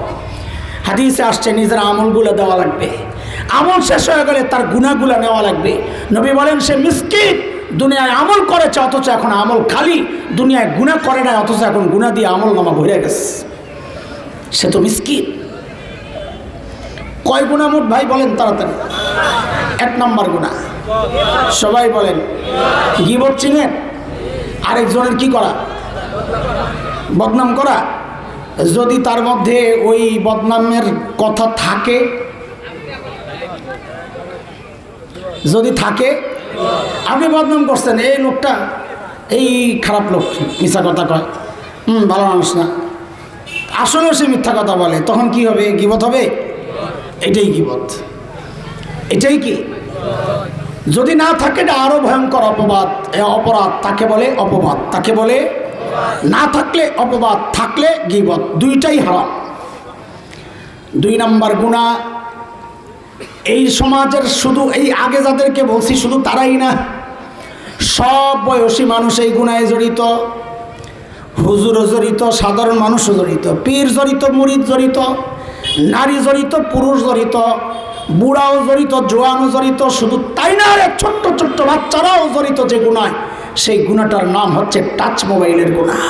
হাদিসে আসছে নিজের আমলগুলো দেওয়া লাগবে। আমল শেষ হয়ে গেলে তার গুনাহগুলো নেওয়া লাগবে। নবী বলেন সে মিসকিন, দুনিয়ায় আমল করেছে অথচ এখন আমল খালি, দুনিয়ায় গুনাহ করে না অথচ এখন গুনাহ দিয়ে আমল নামা ভরে গেছে, সে তো মিসকিন। কয় গুনাহ মোট ভাই বলেন তাড়াতাড়ি? 1 নম্বর গুনাহ, সবাই বলেন, গীবত। চিনেন? আরেকজনের কি করা? বদনাম করা। যদি তার মধ্যে ওই বদনামের কথা থাকে, যদি থাকে, আপনি বদনাম করছেন, এই লোকটা এই খারাপ লোক, মিথ্যা কথা কয়, ভালো মানুষ না, আসলেও সে মিথ্যা কথা বলে, তখন কি হবে? গীবত হবে। এটাই গীবত, এটাই কি? যদি না থাকে এটা আরো ভয়ঙ্কর অপবাদ, অপরাধ। তাকে বলে অপবাদ, তাকে বলে না থাকলে অপবাদ, থাকলে গীবত, দুইটাই হারাম। 2 নম্বর গুনাহ, এই সমাজের শুধু এই আগে যাদেরকে বলছি শুধু তারাই না, সব বয়সী মানুষ এই গুনায় জড়িত, হুজুরও জড়িত, সাধারণ মানুষও জড়িত, পীর জড়িত, মুরিদ জড়িত, নারী জড়িত, পুরুষ জড়িত, বুড়াও জড়িত, জোয়ানও জড়িত। শুধু তাই না, আর ছোট্ট ছোট্ট বাচ্চারাও জড়িত যে গুনায়, সেই গুনাহটার নাম হচ্ছে টাচ মোবাইলের গুনাহ।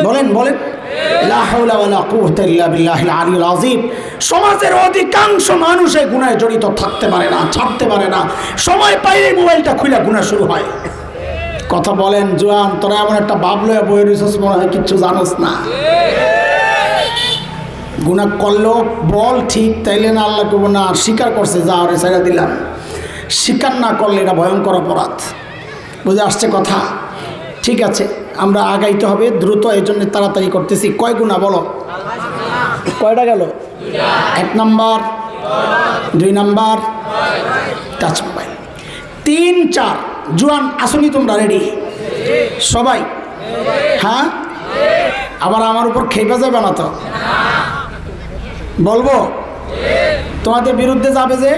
বলেন বলেন, লা হাওলা ওয়ালা কুওয়াতা ইল্লা বিল্লাহিল আলিয়্যিল আযীম। সমাজের অধিকাংশ মানুষ এই গুনায় জড়িত থাকতে পারে না, ছাড়তে পারে না। সময় পাইলে মোবাইলটা খুলে গুনাহ শুরু হয়। কথা বলেন জোয়ান, তোরা এমন একটা ভাব লয়ে বই রইছস, মনে হয় কিচ্ছু জানোস না। গুনাহ করলেও বল ঠিক, তাইলে না আল্লাহ কব না স্বীকার করছে, যা ওরে ছেড়ে দিলাম। স্বীকার না করলে এটা ভয়ঙ্কর অপরাধ। বুঝে আসছে কথা? ঠিক আছে, আমরা আগাইতে হবে দ্রুত, এই জন্য তাড়াতাড়ি করতেছি। কয় গুনাহ বলো? কয়টা গেল? 1 নাম্বার, 2 নাম্বার টাচ মোবাইল, 3, 4। জোয়ান আসনি তোমরা? রেডি সবাই? হ্যাঁ, আবার আমার উপর খেপে যাবে না তো? বলবো তোমাদের বিরুদ্ধে যাবে যে,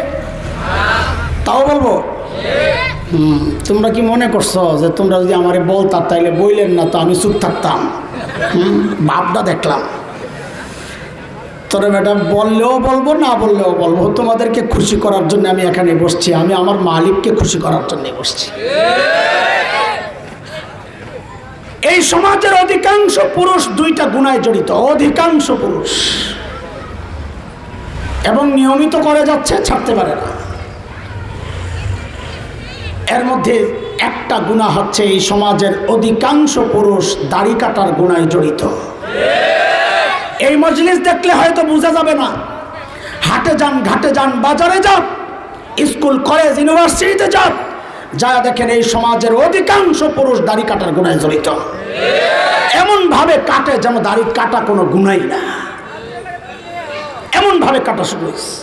তাও বলবো? তোমরা কি মনে করছো যে তোমরা যদি আমারে বলতা তাইলে বইলেন না তো আমি চুপ থাকতাম? ভাবটা দেখলাম। তোরা ম্যাডাম বললেও বলবো, না বললেও বলবো, তোমাদেরকে খুশি করার জন্য আমি এখানে বসছি। আমি আমার মালিককে খুশি করার জন্য বসছি। এই সমাজের অধিকাংশ পুরুষ 2টা গুনায় জড়িত, অধিকাংশ পুরুষ, এবং নিয়মিত করে যাচ্ছে, ছাড়তে পারে না। এর মধ্যে একটা গুনাহ হচ্ছে এই সমাজের অধিকাংশ পুরুষ দাড়ি কাটার গুনায় জড়িত। এই মজলিস দেখলে হয়তো বোঝা যাবে না। হাটে যান, ঘাটে যান, বাজারে যান, স্কুল, কলেজ, ইউনিভার্সিটিতে যান, যা দেখেন এই সমাজের অধিকাংশ পুরুষ দাড়ি কাটার গুনায় জড়িত। এমন ভাবে কাটে যেন দাড়ি কাটা কোনো গুনাই না, এমন ভাবে কাটা শুরু হয়েছে।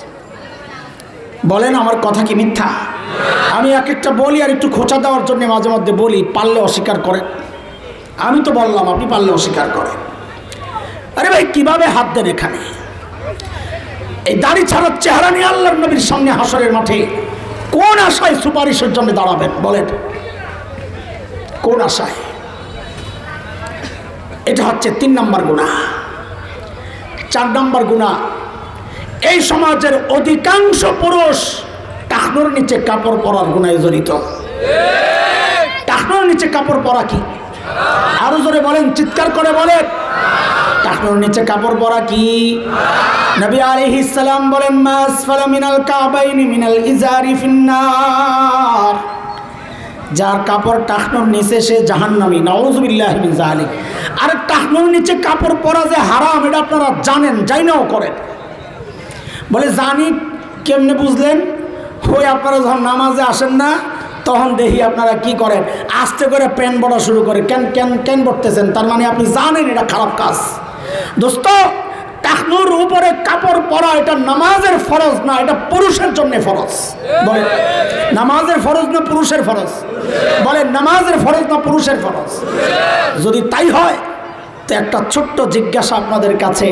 বলেন আমার কথা কি মিথ্যা? আমি এক একটা বলি আর একটু খোঁচা দেওয়ার জন্য মাঝে মধ্যে বলি, পারলে অস্বীকার করেন। আমি তো বললাম, আপনি পারলে অস্বীকার করেন। আরে ভাই, কিভাবে হাত দেন এখানে? এই দাড়ি ছাড়ার চেহারা নিয়ে আল্লাহর নবীর সামনে হাসরের মাঠে কোন আশায় সুপারিশের জন্য দাঁড়াবেন? বলেন কোন আশায়? এটা হচ্ছে 3 নাম্বার গুনাহ। 4 নাম্বার গুনাহ, এই সমাজের অধিকাংশ পুরুষ টাকনোর নিচে কাপড় পরার গুনায় জড়িত। টাকনোর নিচে কাপড় পরা কি? আরো জোরে বলেন, চিৎকার করে বলেন। টাকনোর নিচে কাপড় পরা কি? নবী আলাইহিস সালাম বলেন, মাসফালা মিনাল কাবাইনি মিনাল ইজারি ফিন্নার। যার কাপড় টাকনোর নিচে সে জাহান্নামী, নাউযুবিল্লাহি মিন যালিক। আর টাকনোর নিচে কাপড় পরা যে হারাম, এটা আপনারা জানেন, জানাও করেন। বলে জানি, কেমনে বুঝলেন? ওই আপনারা যখন নামাজে আসেন না, তখন দেখি আপনারা কি করেন, আস্তে করে প্যান্ট পরা শুরু করে। কেন পড়তেছেন? তার মানে আপনি জানেন এটা খারাপ কাজ। দোস্ত, টাকনুর উপরে কাপড় পরা এটা নামাজের ফরজ না, এটা পুরুষের জন্য ফরজ। বলেন নামাজের ফরজ না পুরুষের ফরজ? বলেন নামাজের ফরজ না পুরুষের ফরজ? যদি তাই হয় তো একটা ছোট্ট জিজ্ঞাসা আপনাদের কাছে,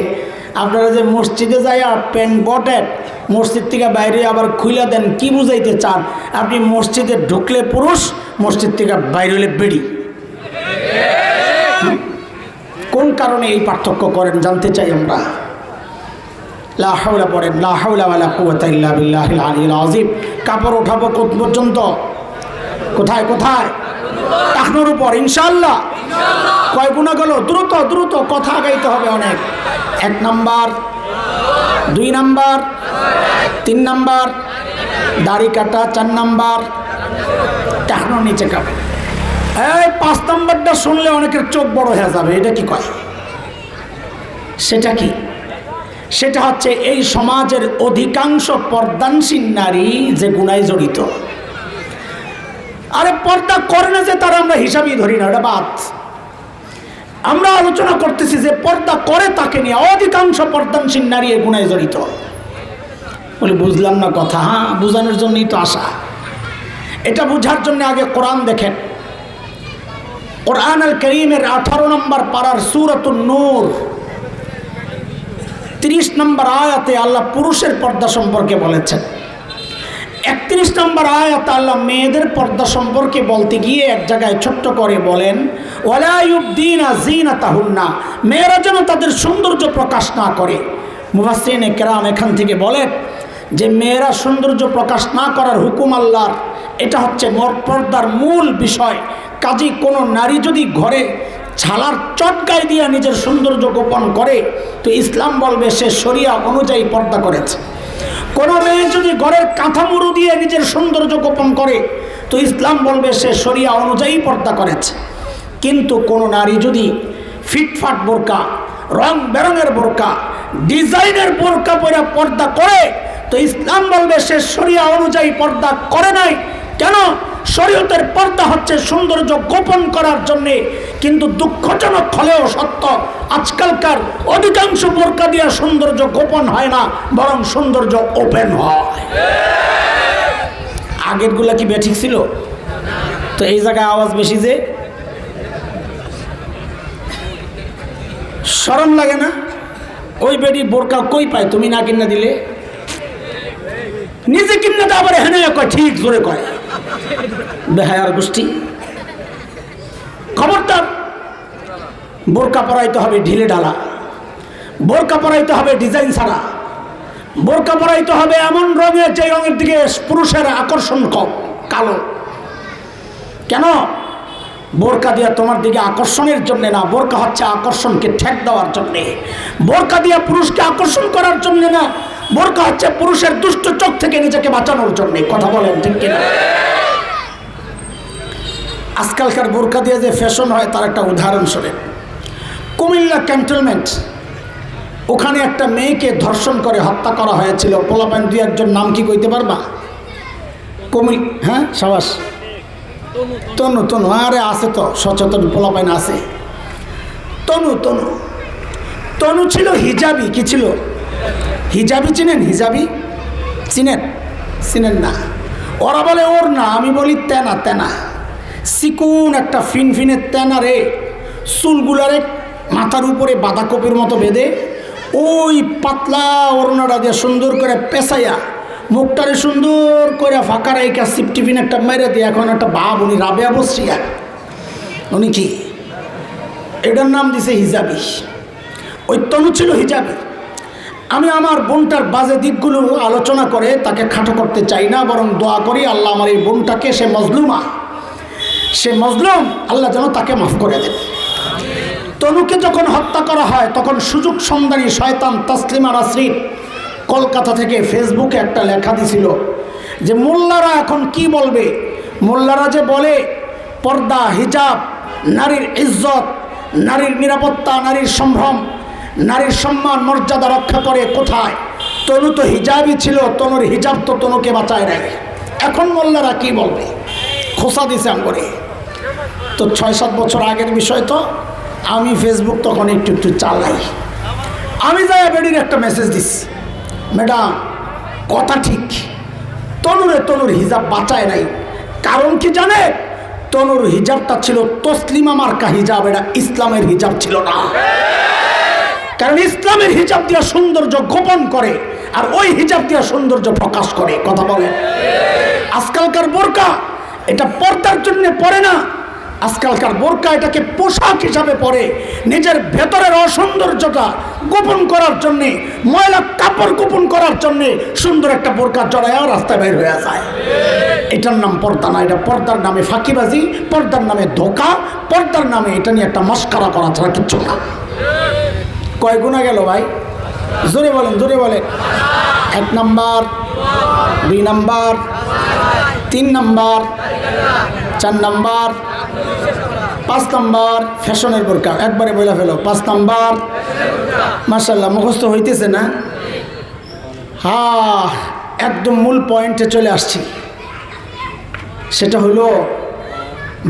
আপনারা যে মসজিদে যাই আর প্যান্ট বটেন, মসজিদ থেকে বাইরে আবার খুলে দেন, কি বুঝাইতে চান? আপনি মসজিদে ঢুকলে পুরুষ, মসজিদ থেকে বাইরে হলে বেড়ি। কোন কারণে এই পার্থক্য করেন জানতে চাই আমরা। লা হাওলা পড়েন, লা হাওলা ওয়ালা কুওয়াতা ইল্লা বিল্লাহিল আলিয়্যিল আযীম। কাপড় ওঠাবো কোন পর্যন্ত? কোথায় কোথায়? টাকনোর উপর, ইনশাআল্লাহ। কয় গুনাহ গেল? দ্রুত দ্রুত কথা আগাইতে হবে অনেক। 1 নাম্বার, 2 নাম্বার, 3 নাম্বার দাড়ি কাটা, 4 নাম্বার টাকনোর নিচে কাপড়। এই 5 নাম্বারটা শুনলে অনেকের চোখ বড় হয়ে যাবে। এটা কি কয়? সেটা কি? সেটা হচ্ছে এই সমাজের অধিকাংশ পর্দানশীল নারী যে গুনায় জড়িত। আরে পর্দা করে না যে তারা আমরা হিসাবই ধরি না, এটা বাদ। আমরা আলোচনা করতেছি যে পর্দা করে তাকে নিয়ে অধিকাংশ পর্দানশীল নারী এই গুনায় জড়িত। বলে বুঝলাম না কথা। হ্যাঁ, বোঝানোর জন্যই তো আসা। এটা বোঝার জন্য আগে কোরআন দেখেন। কোরআন আল কারীমের 18 নম্বর পারার সূরাতুন নূর 30 নম্বর আয়াতে আল্লাহ পুরুষের পর্দা সম্পর্কে বলেছেন। 31 নম্বর আয়াত আল্লাহ মেয়েদের পর্দা সম্পর্কে বলতে গিয়ে এক জায়গায় ছোট্ট করে বলেন, ওয়ালা ইউবদিনা যিনাতাহুন্না, মেয়েরা যেন তাদের সৌন্দর্য প্রকাশ না করে। মুফাসসিরিনে কেরাম এখান থেকে বলেন যে মেয়েরা সৌন্দর্য প্রকাশ না করার হুকুম আল্লাহর, এটা হচ্ছে পর্দার মূল বিষয়। কাজী কোনো নারী যদি ঘরে ছালার চটকায় দিয়ে নিজের সৌন্দর্য গোপন করে তো ইসলাম বলবে সে শরিয়া অনুযায়ী পর্দা করেছে। কোনো মেয়ে যদি ঘরের কাঁথামুড়ু দিয়ে নিজের সৌন্দর্য গোপন করে তো ইসলাম বলবে সে শরিয়া অনুযায়ী পর্দা করেছে। কিন্তু কোনো নারী যদি ফিটফাট বোরকা, রং বেরঙের বোরকা, ডিজাইনের বোরকা পরে পর্দা করে তো ইসলাম বলবে সে শরিয়া অনুযায়ী পর্দা করে নাই। কেন? শরীয়তের পর্দা হচ্ছে সৌন্দর্য গোপন করার জন্যে। কিন্তু দুঃখজনক হলেও সত্য, আজকালকার অধিকাংশ বোরকা দিয়ে সৌন্দর্য গোপন হয় না, বরং সৌন্দর্য ওপেন হয়। আগেরগুলা কি বেঠিক ছিল? তো এই জায়গায় আওয়াজ বেশি যে শরম লাগে না? ওই বেডি বোরকা কই পায়? তুমি না কিনা দিলে নিজে কিনে তো আবার হেনে কয়, ঠিক জোরে কয়, বেহায়ার গোষ্ঠী। খবরদার, বোরকা পরাইতে হবে ঢিলে ঢালা, বোরকা পরাইতে হবে ডিজাইন ছাড়া, বোরকা পরাইতে হবে এমন রঙের যে রঙের দিকে পুরুষের আকর্ষণ কম, কালো। কেন? বোরকা দিয়া তোমার দিকে আকর্ষণের জন্য না, বোরকা হচ্ছে আকর্ষণকে ঠেক দেওয়ার জন্যে। বোরকা দিয়া পুরুষকে আকর্ষণ করার জন্য না, বোরকা হচ্ছে পুরুষের দুষ্ট চোখ থেকে নিজেকে বাঁচানোর জন্য। কথা বলেন ঠিক কিনা? আজকালকার বোরকা দিয়ে যে ফ্যাশন হয় তার একটা উদাহরণ শোনেন। কুমিল্লা ক্যান্টনমেন্ট, ওখানে একটা মেয়েকে ধর্ষণ করে হত্যা করা হয়েছিল। পোলাপাইন দুই একজন নাম কি কইতে পারবা? হ্যাঁ, সাবাস, তনু। তনু, আরে আছে তো, সচেতন পোলাপাইন আছে। তনু তনু তনু ছিল হিজাবি। কি ছিল? হিজাবি। চিনেন হিজাবি? চিনেন না? ওরা বলে ওর না, আমি বলি তেনা। তেনা চিকুন একটা ফিনফিনের তেনা রে, চুলগুলারে মাথার উপরে বাঁধাকপির মতো বেঁধে ওই পাতলা ওড়নাটা দিয়ে সুন্দর করে পেঁচাইয়া মুখটারে সুন্দর করে ফাঁকা রেখা সিপটিফিন একটা মেরে দিয়ে এখন একটা বাপ, উনি রাবেয়া বসিয়া, উনি কি এটার নাম দিছে হিজাবি। ওই তনু ছিল হিজাবি। আমি আমার বোনটার বাজে দিকগুলো আলোচনা করে তাকে খাটো করতে চাই না, বরং দোয়া করি আল্লাহ আমার এই বোনটাকে, সে মজলুম, আল্লাহ যেন তাকে মাফ করে দেন। তনুকে যখন হত্যা করা হয় তখন সুযোগ সন্ধানী শয়তান তাসলিমা নাসরিন কলকাতা থেকে ফেসবুকে একটা লেখা দিছিল যে মোল্লারা এখন কি বলবে। মোল্লারা যে বলে পর্দা, হিজাব, নারীর ইজ্জত, নারীর নিরাপত্তা, নারীর সম্ভ্রম, নারীর সম্মান মর্যাদা রক্ষা করে, কোথায়? তনু তো হিজাবই ছিল, তনুর হিজাব তো তনুকে বাঁচায় নেয়। এখন মোল্লারা কি বলবে? খোসা দিছে করে। তো 6-7 বছর আগের বিষয়। তো আমি ফেসবুক তখন একটু চালাই। আমি যাই বেডির একটা মেসেজ দিছি, ম্যাডাম কথা ঠিক, তনুর হিজাব বাঁচায় নাই। কারণ কি জানে? তনুর হিজাবটা ছিল তসলিমা মার্কা হিজাব, এটা ইসলামের হিজাব ছিল না। কারণ ইসলামের হিজাব দিয়া সৌন্দর্য গোপন করে, আর ওই হিজাব দিয়া সৌন্দর্য প্রকাশ করে। কথা বলে আজকালকার বোরকা এটা পর্দার জন্য পরে না, আজকালকার বোরকা এটাকে পোশাক হিসাবে পরে, নিজের ভেতরের অসৌন্দর্যটা গোপন করার জন্যে, ময়লা কাপড় গোপন করার জন্যে সুন্দর একটা বোরকা জড়ায় রাস্তায় বের হয়ে যায়। এটার নাম পর্দা না, এটা পর্দার নামে ফাঁকিবাজি, পর্দার নামে ধোঁকা, পর্দার নামে এটা নিয়ে একটা মস্কারা করা ছাড়া কিচ্ছু না। কয় গুণা গেল ভাই? জোরে বলেন, জোরে বলেন। 1 number, 2 number, 3 number, 4 number, 5 number ফ্যাশনের বোরকা। একবারে বলে ফেলো, 5 নাম্বার। মাশাআল্লাহ, মুখস্থ হইতেছে না? হ্যাঁ, একদম মূল পয়েন্টে চলে আসছি। সেটা হলো,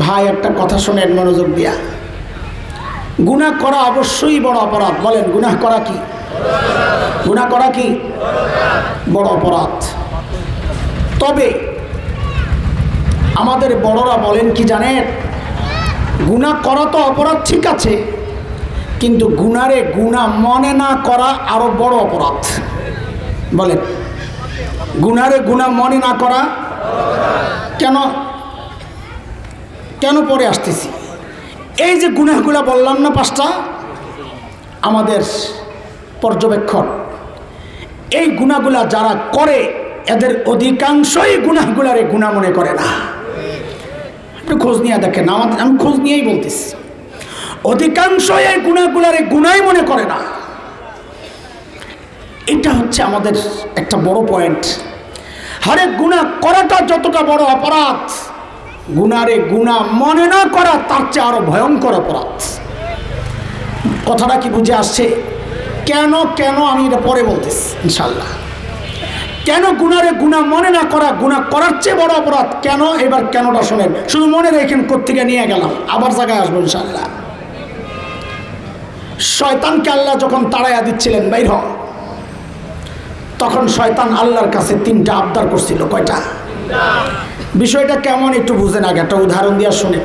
ভাই একটা কথা শোনেন মনোযোগ দিয়া। গুনাহ করা অবশ্যই বড় অপরাধ। বলেন, গুনাহ করা কি? গুনাহ করা কি? বড় অপরাধ। তবে আমাদের বড়রা বলেন কি জানেন? গুনাহ করা তো অপরাধ ঠিক আছে, কিন্তু গুনারে গুনাহ মনে না করা আরো বড় অপরাধ। বলেন, গুনারে গুনাহ মনে না করা কেন কেন পরে আসতেছি? এই যে গুনাহগুলা বললাম না পাঁচটা, আমাদের পর্যবেক্ষণ এই গুনাহগুলা যারা করে এদের অধিকাংশই গুনাহগুলারে গুনাহ মনে করে না। আপনি খোঁজ নিয়ে দেখেন, আমি খোঁজ নিয়েই বলতেছি, অধিকাংশই এই গুনাহগুলারে গুনাহই মনে করে না। এটা হচ্ছে আমাদের একটা বড় পয়েন্ট। আরে গুনাহ করাটা যতটা বড় অপরাধ, গুনারে গুনাহ মনে না করা তার চেয়ে আরো ভয়ঙ্কর অপরাধ। কথাটা কি বুঝে আসছে? কেন কেন আমি এটা পরে বলতেছি ইনশাল্লাহ। কেন গুনারে গুনাহ মনে না করা গুনাহ করার চেয়ে বড় অপরাধ? কেন? এবার কেনটা শোনেন, শুধু মনে রেখেন কোত্থেকে নিয়ে গেলাম, আবার জায়গায় আসবো ইনশাল্লাহ। শয়তানকে আল্লাহ যখন তাড়াইয়া দিচ্ছিলেন বাইর হ, তখন শয়তান আল্লাহর কাছে 3টা আবদার করছিল। কয়টা? বিষয়টা কেমন একটু বুঝেন, আগে একটা উদাহরণ দিয়া শুনে।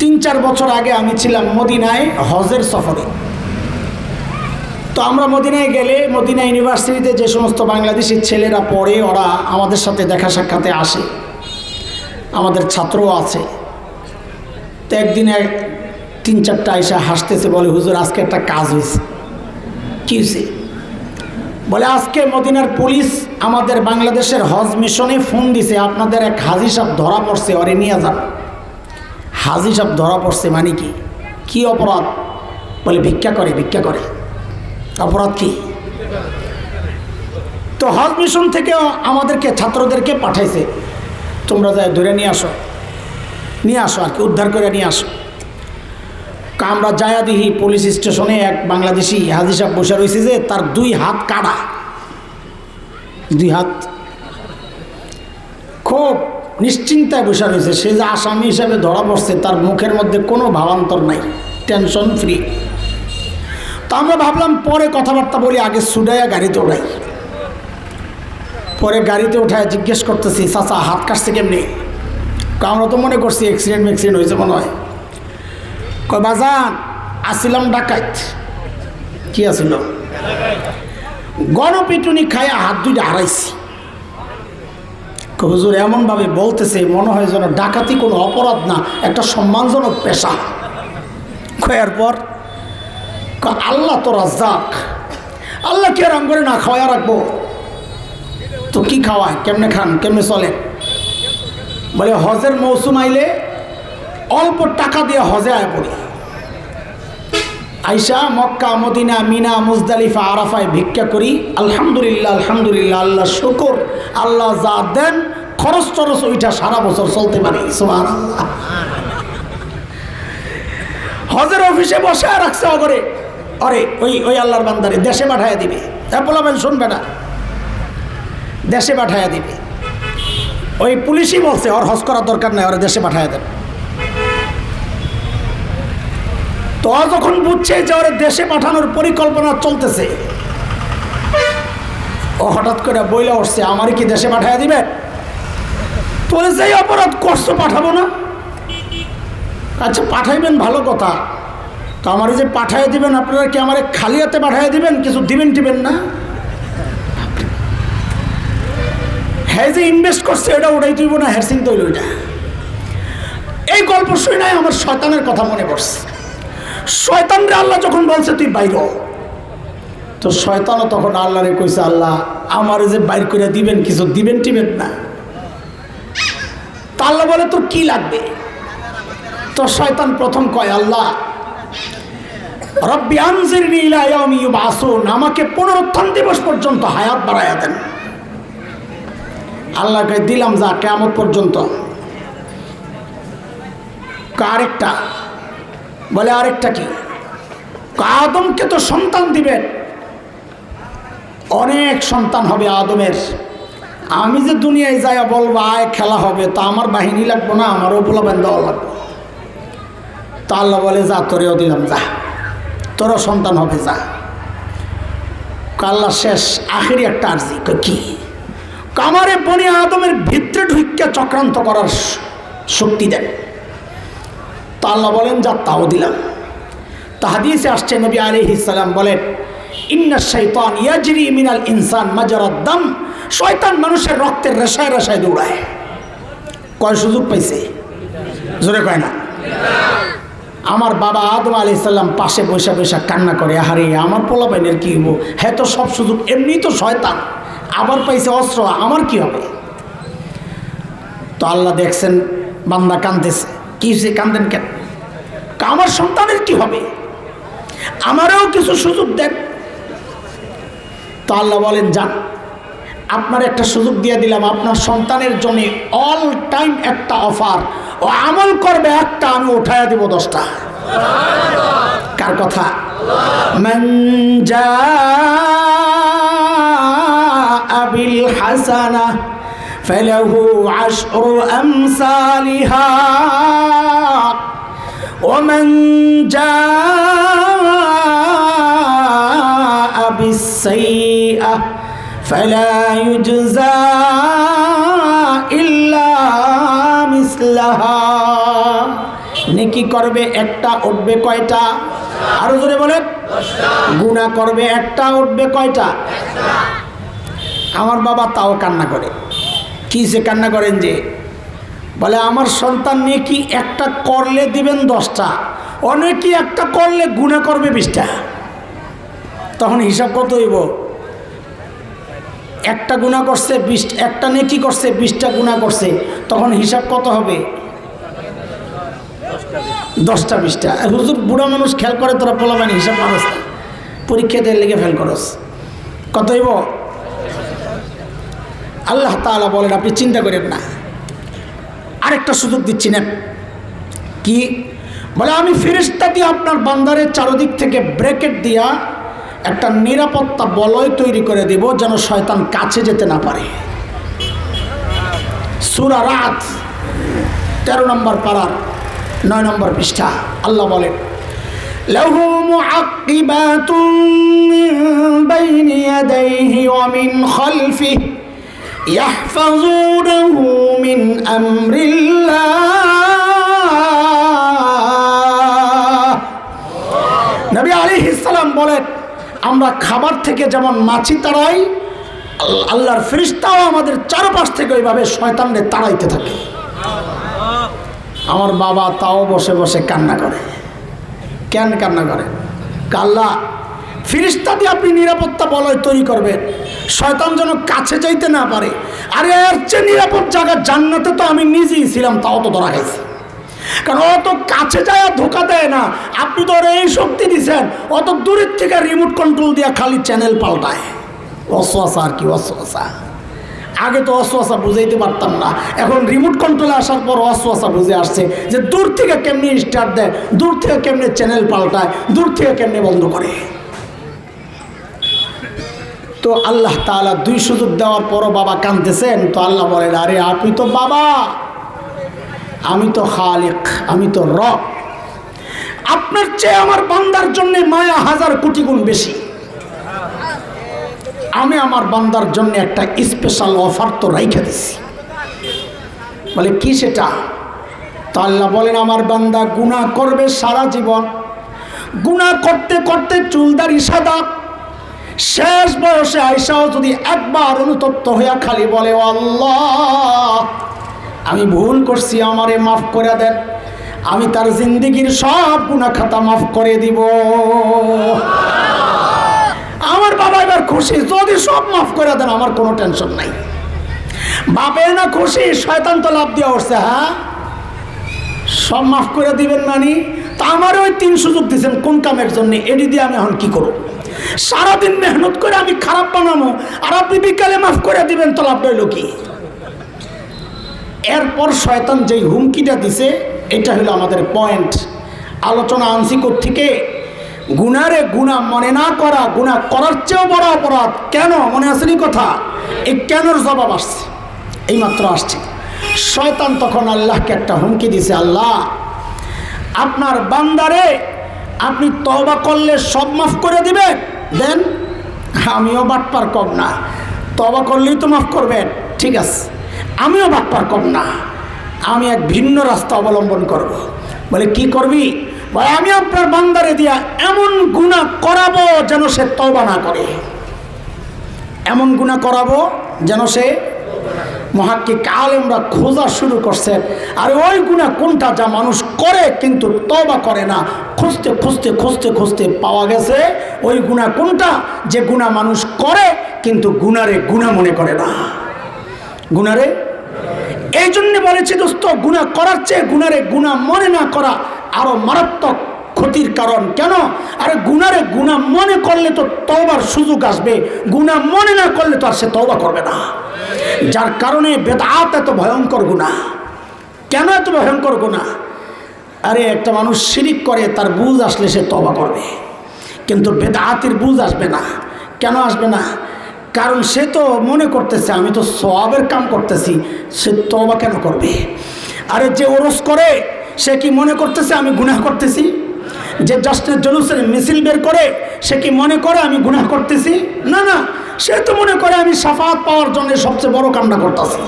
3-4 বছর আগে আমি ছিলাম মদিনায় হজের সফরে। তো আমরা মদিনায় গেলে মদিনা ইউনিভার্সিটিতে যে সমস্ত বাংলাদেশি ছেলেরা পড়ে ওরা আমাদের সাথে দেখা সাক্ষাতে আসে, আমাদের ছাত্রও আছে। তো একদিনে 3-4টা এসে হাসতেছে, বলে হুজুর আজকে একটা কাজ হয়েছে। কী হয়েছে? বলে আজকে মদিনার পুলিশ আমাদের বাংলাদেশের হজ মিশনে ফোন দিছে, আপনাদের এক হাজি সাহেব ধরা পড়ছে, ওরে নিয়ে যান। হাজি সাহেব ধরা পড়ছে মানে কি? কি অপরাধ? বলে ভিক্ষা করে। ভিক্ষা করে অপরাধ কি? তো হজ মিশন থেকে আমাদেরকে ছাত্রদেরকে পাঠাইছে, তোমরা যাই ধরে নিয়ে আসো আর কি, উদ্ধার করে নিয়ে আসো। আমরা যায়া দিহি পুলিশ স্টেশনে এক বাংলাদেশি হাজি সাহেব বসে রয়েছে, যে তার 2 হাত কাটা, 2 হাত খুব নিশ্চিন্তায় বসে রয়েছে। সে যে আসামি হিসাবে ধরা পড়ছে, তার মুখের মধ্যে কোনো ভাবান্তর নাই, টেনশন ফ্রি। তো আমরা ভাবলাম পরে কথাবার্তা বলি, আগে সুডাইয়া গাড়িতে ওঠাই। পরে গাড়িতে উঠায় জিজ্ঞেস করতেছি, চাচা হাত কাটছে কেমনি? আমরা তো মনে করছি অ্যাক্সিডেন্ট হয়েছে মনে হয়। কয় বাজান আসিলাম ডাকাত। কি আসিল? গণপিটুনি খাইয়া হাত 2টা হারাইছি। হুজুর এমনভাবে বলতেছে মনে হয় যেন ডাকাতি কোনো অপরাধ না, একটা সম্মানজনক পেশা। কয়ার পর আল্লাহ তো রাজ্জাক, আল্লাহ কে রাম করে না খাওয়া রাখবো? তো কি খাওয়ায়, কেমনে খান, কেমনে চলে? বলে হজের মৌসুম আইলে অল্প টাকা দিয়ে হজে আয় পড়ি, আইসা মক্কা মদিনা মিনা মুজদালিফা আরাফায় ভিক্ষা করি। আলহামদুলিল্লাহ আলহামদুলিল্লাহ, আল্লাহ শুকর, আল্লাহ যা দেন খরচ টরচ ওইটা সারা বছর চলতে পারি। সুবহানাল্লাহ। হজের অফিসে বসে রাখছে অগরে, আরে ওই আল্লাহর বান্দারে দেশে পাঠাইয়া দিবে। বলবেন শুনবে না, দেশে পাঠাইয়া দিবে। ওই পুলিশই বলছে ওর হজ করার দরকার নাই, ওরা দেশে পাঠাইয়া দেবে। তো যখন বুঝছে যে ওরা দেশে পাঠানোর পরিকল্পনা চলতেছে, ও হঠাৎ করে বইলা উঠছে, আমারই কি দেশে পাঠাইয়া দিবে? তোরে যেই অপরাধ করছো পাঠাবো না? আচ্ছা পাঠাইবেন ভালো কথা, তো আমার যে পাঠাইয়া দিবেন, আপনারা কি আমার খালি হাতে পাঠাইয়া দিবেন? কিছু দিবেন টিবেন না? হ্যাঁ যে ইনভেস্ট করছে এটা ওটাই তুইব না, হ্যারসিং তৈল ওইটা। এই গল্প শুনে নাই আমার শয়তানের কথা মনে পড়ছে। শয়তানরে আল্লাহ যখন বলছে তুই বাইর হ, তো শয়তানও তখন আল্লাহরে কইছে, আল্লাহ আমার যে বাইর করে দিবেন, কিছু দিবেন টিবেন না? তা আল্লাহ বলে তোর কি লাগবে? তো শয়তান প্রথম কয়, আল্লাহ রব্বি আনজিরনি ইলা ইয়াউমি ইউবআসুন, আমাকে পুনরুত্থান দিবস পর্যন্ত হায়াত বাড়ায়া দেন। আল্লাহকে দিলাম যা কিয়ামত পর্যন্ত। আরেকটা বলে, আরেকটা কি? আদমকে তো সন্তান দিবেন, অনেক সন্তান হবে আদমের। আমি যে দুনিয়ায় যাইয়া বলবো আয় খেলা হবে, তা আমার বাহিনী লাগবো না, আমারও পোলাপান দেওয়া লাগবে। তা আল্লাহ বলে যা তোরেও দিলাম, যা তোরও সন্তান হবে, যা। আল্লাহ শেষ আখেরি একটা আরজি, কি? আমারে বনি আদমের ভিতরে ঢুকে চক্রান্ত করার শক্তি দেন। তা আল্লাহ বলেন যা, তাও দিলাম। তা হাদিসে আসছে নবী আলাইহিস সালাম বলেন, ইন্না শাইতান ইয়াজরি মিনাল ইনসান মাজারাদ দাম শয়তান মানুষের রক্তের রেশায় রেশায় দৌড়ায়। কয় সুযোগ পাইছে? জোরে কয় না। আমার বাবা আদম আলাইহিস সালাম পাশে বসে বসে কান্না করে, আরে আমার পোলাপাইনের কি হবো, হ্যাঁ তো সব সুযোগ, এমনি তো শয়তান, আবার পাইছে অস্ত্র, আমার কি হবে? তো আল্লাহ দেখছেন বান্দা কাঁদতেছে, কি হয়েছে, কান্দেন কেন? আমার সন্তানের কি হবে, আমারও কিছু সুযোগ দেন। তো আল্লাহ বলেন, যান, আপনার একটা সুযোগ দিয়ে দিলাম, আপনার সন্তানের জন্য অল টাইম একটা অফার, ও আমল করবে একটা, আমি উঠাইয়া দিব 10টা। কার কথা? মান জাআ বিল হাসানাহ ফালাহু আশরু আমসালিহা ওয়া মান জাআ বিস সাইয়্যাহ ফালা ইউজজা ইল্লা মিসলাহা। নেকি করবে একটা, উঠবে কয়টা? আরো জোরে বলেন। গুনাহ করবে একটা, উঠবে কয়টা? আমার বাবা তাও কান্না করে। কি সে কান্না করেন যে? বলে আমার সন্তান নেকি একটা করলে দিবেন 10টা, অনেকে একটা করলে গুনাহ করবে 20টা। তখন হিসাব কত হইব? একটা গুনাহ করছে 20, একটা নেকি করছে 20টা গুনাহ করছে, তখন হিসাব কত হবে? 10টা 20টা। হুজুর বুড়া মানুষ খেয়াল করে, তোরা পোলাবেন হিসাব মানুষ পরীক্ষা দিয়ে লেগে ফেল করস, কত হইব? আল্লাহ তাআলা বলেন আপনি চিন্তা করেন না, আরেকটা সুযোগ দিচ্ছি না। কি বলে? আমি ফেরেশতা দিয়ে আপনার বান্দারের চারদিক থেকে ব্র্যাকেট দিয়া একটা নিরাপত্তা বলয় তৈরি করে দেব, যেন শয়তান কাছে যেতে না পারে। সূরা রাত 13 নম্বর পারা 9 নম্বর পৃষ্ঠা আল্লাহ বলেন, লাহু মুআক্কিবাতুন মিন বাইনি ইয়াদাইহি ওয়া মিন খালফিহি ইয়াহফাযুনাহু মিন আমরিল্লাহ। নবী আলাইহিস সালাম বলেন, আমরা খাবার থেকে যেমন মাছি তাড়াই, আল্লাহর ফেরেশতাও আমাদের চারপাশ থেকে ওইভাবে শয়তানদের তাড়াইতে থাকে। আমার বাবা তাও বসে বসে কান্না করে। কেন কান্না করে? আল্লাহ ফেরেশতা দিয়ে আপনি নিরাপত্তা বলয় তৈরি করবেন, শয়তান যেন কাছে যাইতে না পারে। আরে এর চেয়ে নিরাপদ জায়গা জান্নাতে তো আমি নিজেই ছিলাম, তাও তো ধরা খাইছি। কারণ অত কাছে যায় ধোকা দেয় না, আপনি তো এই শক্তি দিচ্ছেন, অত দূরের থেকে রিমোট কন্ট্রোল দিয়ে খালি চ্যানেল পাল্টায়। অসওয়াসা আর কি অসওয়াসা। আগে তো অসওয়াসা বুঝাইতে পারতাম না, এখন রিমোট কন্ট্রোলে আসার পর অসওয়াসা বুঝে আসছে যে দূর থেকে কেমনি স্টার্ট দেয়, দূর থেকে কেমনি চ্যানেল পাল্টায়, দূর থেকে কেমনি বন্ধ করে। তো আল্লাহ তাআলা 2 সুযোগ দেওয়ার পরও বাবা কাঁদতেছেন। তো আল্লাহ বলেন, আরে আপনি তো বাবা, আমি তো খালিক, আমি তো রব, আপনার চেয়ে আমার বান্দার জন্য মায়া 1000 কোটি গুণ বেশি। আমি আমার বান্দার জন্য একটা স্পেশাল অফার তো রাইখা দিছি। বলে কি সেটা? তো আল্লাহ বলেন, আমার বান্দা গুনাহ করবে সারা জীবন, গুনাহ করতে করতে চুলদারি সাদা, শেষ বয়সে আইসাও যদি একবার অনুতপ্ত হইয়া খালি বলে, আল্লাহ আমি ভুল করছি, আমারে মাফ করে দেন, আমি তার জিন্দেগির সব গুনাহ খাতা মাফ করে দিব। আমার বাবা এবার খুশি, যদি সব মাফ করে দেন আমার কোনো টেনশন নাই। বাপে না খুশি, শয়তান তো লাভ দিয়ে উঠছে। হ্যাঁ, সব মাফ করে দিবেন মানে? তা আমার ওই 3 সুযোগ দিচ্ছেন কোন কামের জন্য? এডি দিয়ে আমি এখন কি করব? সারাদিন মেহনত করে আমি খারাপ বানাবো, আর আপনি বিকালে মাফ করে দিবেন, তো লাভ রইল কি? এরপর শয়তান যেই হুমকিটা দিছে, এটা হলো আমাদের পয়েন্ট। আলোচনা আনছি থেকে গুনারে গুনাহ মনে না করা, গুনাহ করার চেয়েও বড় অপরাধ। কেন মনে আসেনি কথা? এই কেনর জবাব আসছে, এইমাত্র আসছে। শয়তান তখন আল্লাহকে একটা হুমকি দিছে, আল্লাহ আপনার বান্দারে আপনি তওবা করলে সব মাফ করে দিবেন, দেন। আমিও বাটপার কম না, তওবা করলেই তো মাফ করবেন, ঠিক আছে, আমিও বাটপার কম না, আমি এক ভিন্ন রাস্তা অবলম্বন করব। বলে কি করবি? বলে আমি আপনার বান্দারে দিয়া এমন গুনাহ করাবো যেন সে তওবা না করে, এমন গুনাহ করাবো যেন সে মুহাক্কিক আলেমরা খোঁজা শুরু করছেন, আর ওই গুনাহ কোনটা যা মানুষ করে কিন্তু তওবা করে না। খুঁজতে খুঁজতে খুঁজতে খুঁজতে পাওয়া গেছে ওই গুনাহ কোনটা, যে গুনাহ মানুষ করে কিন্তু গুনারে গুনাহ মনে করে না। গুনারে, এই জন্য বলেছি দোস্ত, গুনাহ করার চেয়ে গুনারে গুনাহ মনে না করা আরো মারাত্মক ক্ষতির কারণ। কেন? আরে গুনারে গুনাহ মনে করলে তো তওবার সুযোগ আসবে, গুনাহ মনে না করলে তো আর সে তওবা করবে না। যার কারণে বেদআত এত ভয়ঙ্কর গুনাহ। কেন এত ভয়ঙ্কর গুনাহ? আরে একটা মানুষ শিরিক করে, তার বুঝ আসলে সে তওবা করবে, কিন্তু বেদআতের বুঝ আসবে না। কেন আসবে না? কারণ সে তো মনে করতেছে আমি তো সওয়াবের কাম করতেছি, সে তওবা কেন করবে? আরে যে ওরস করে সে কি মনে করতেছে আমি গুনাহ করতেছি? যে জাস্টের জলুসের মিছিল বের করে সে কি মনে করে আমি গুনাহ করতেছি? না না, সে তো মনে করে আমি শাফাত পাওয়ার জন্য সবচেয়ে বড় কামনা করতেছি।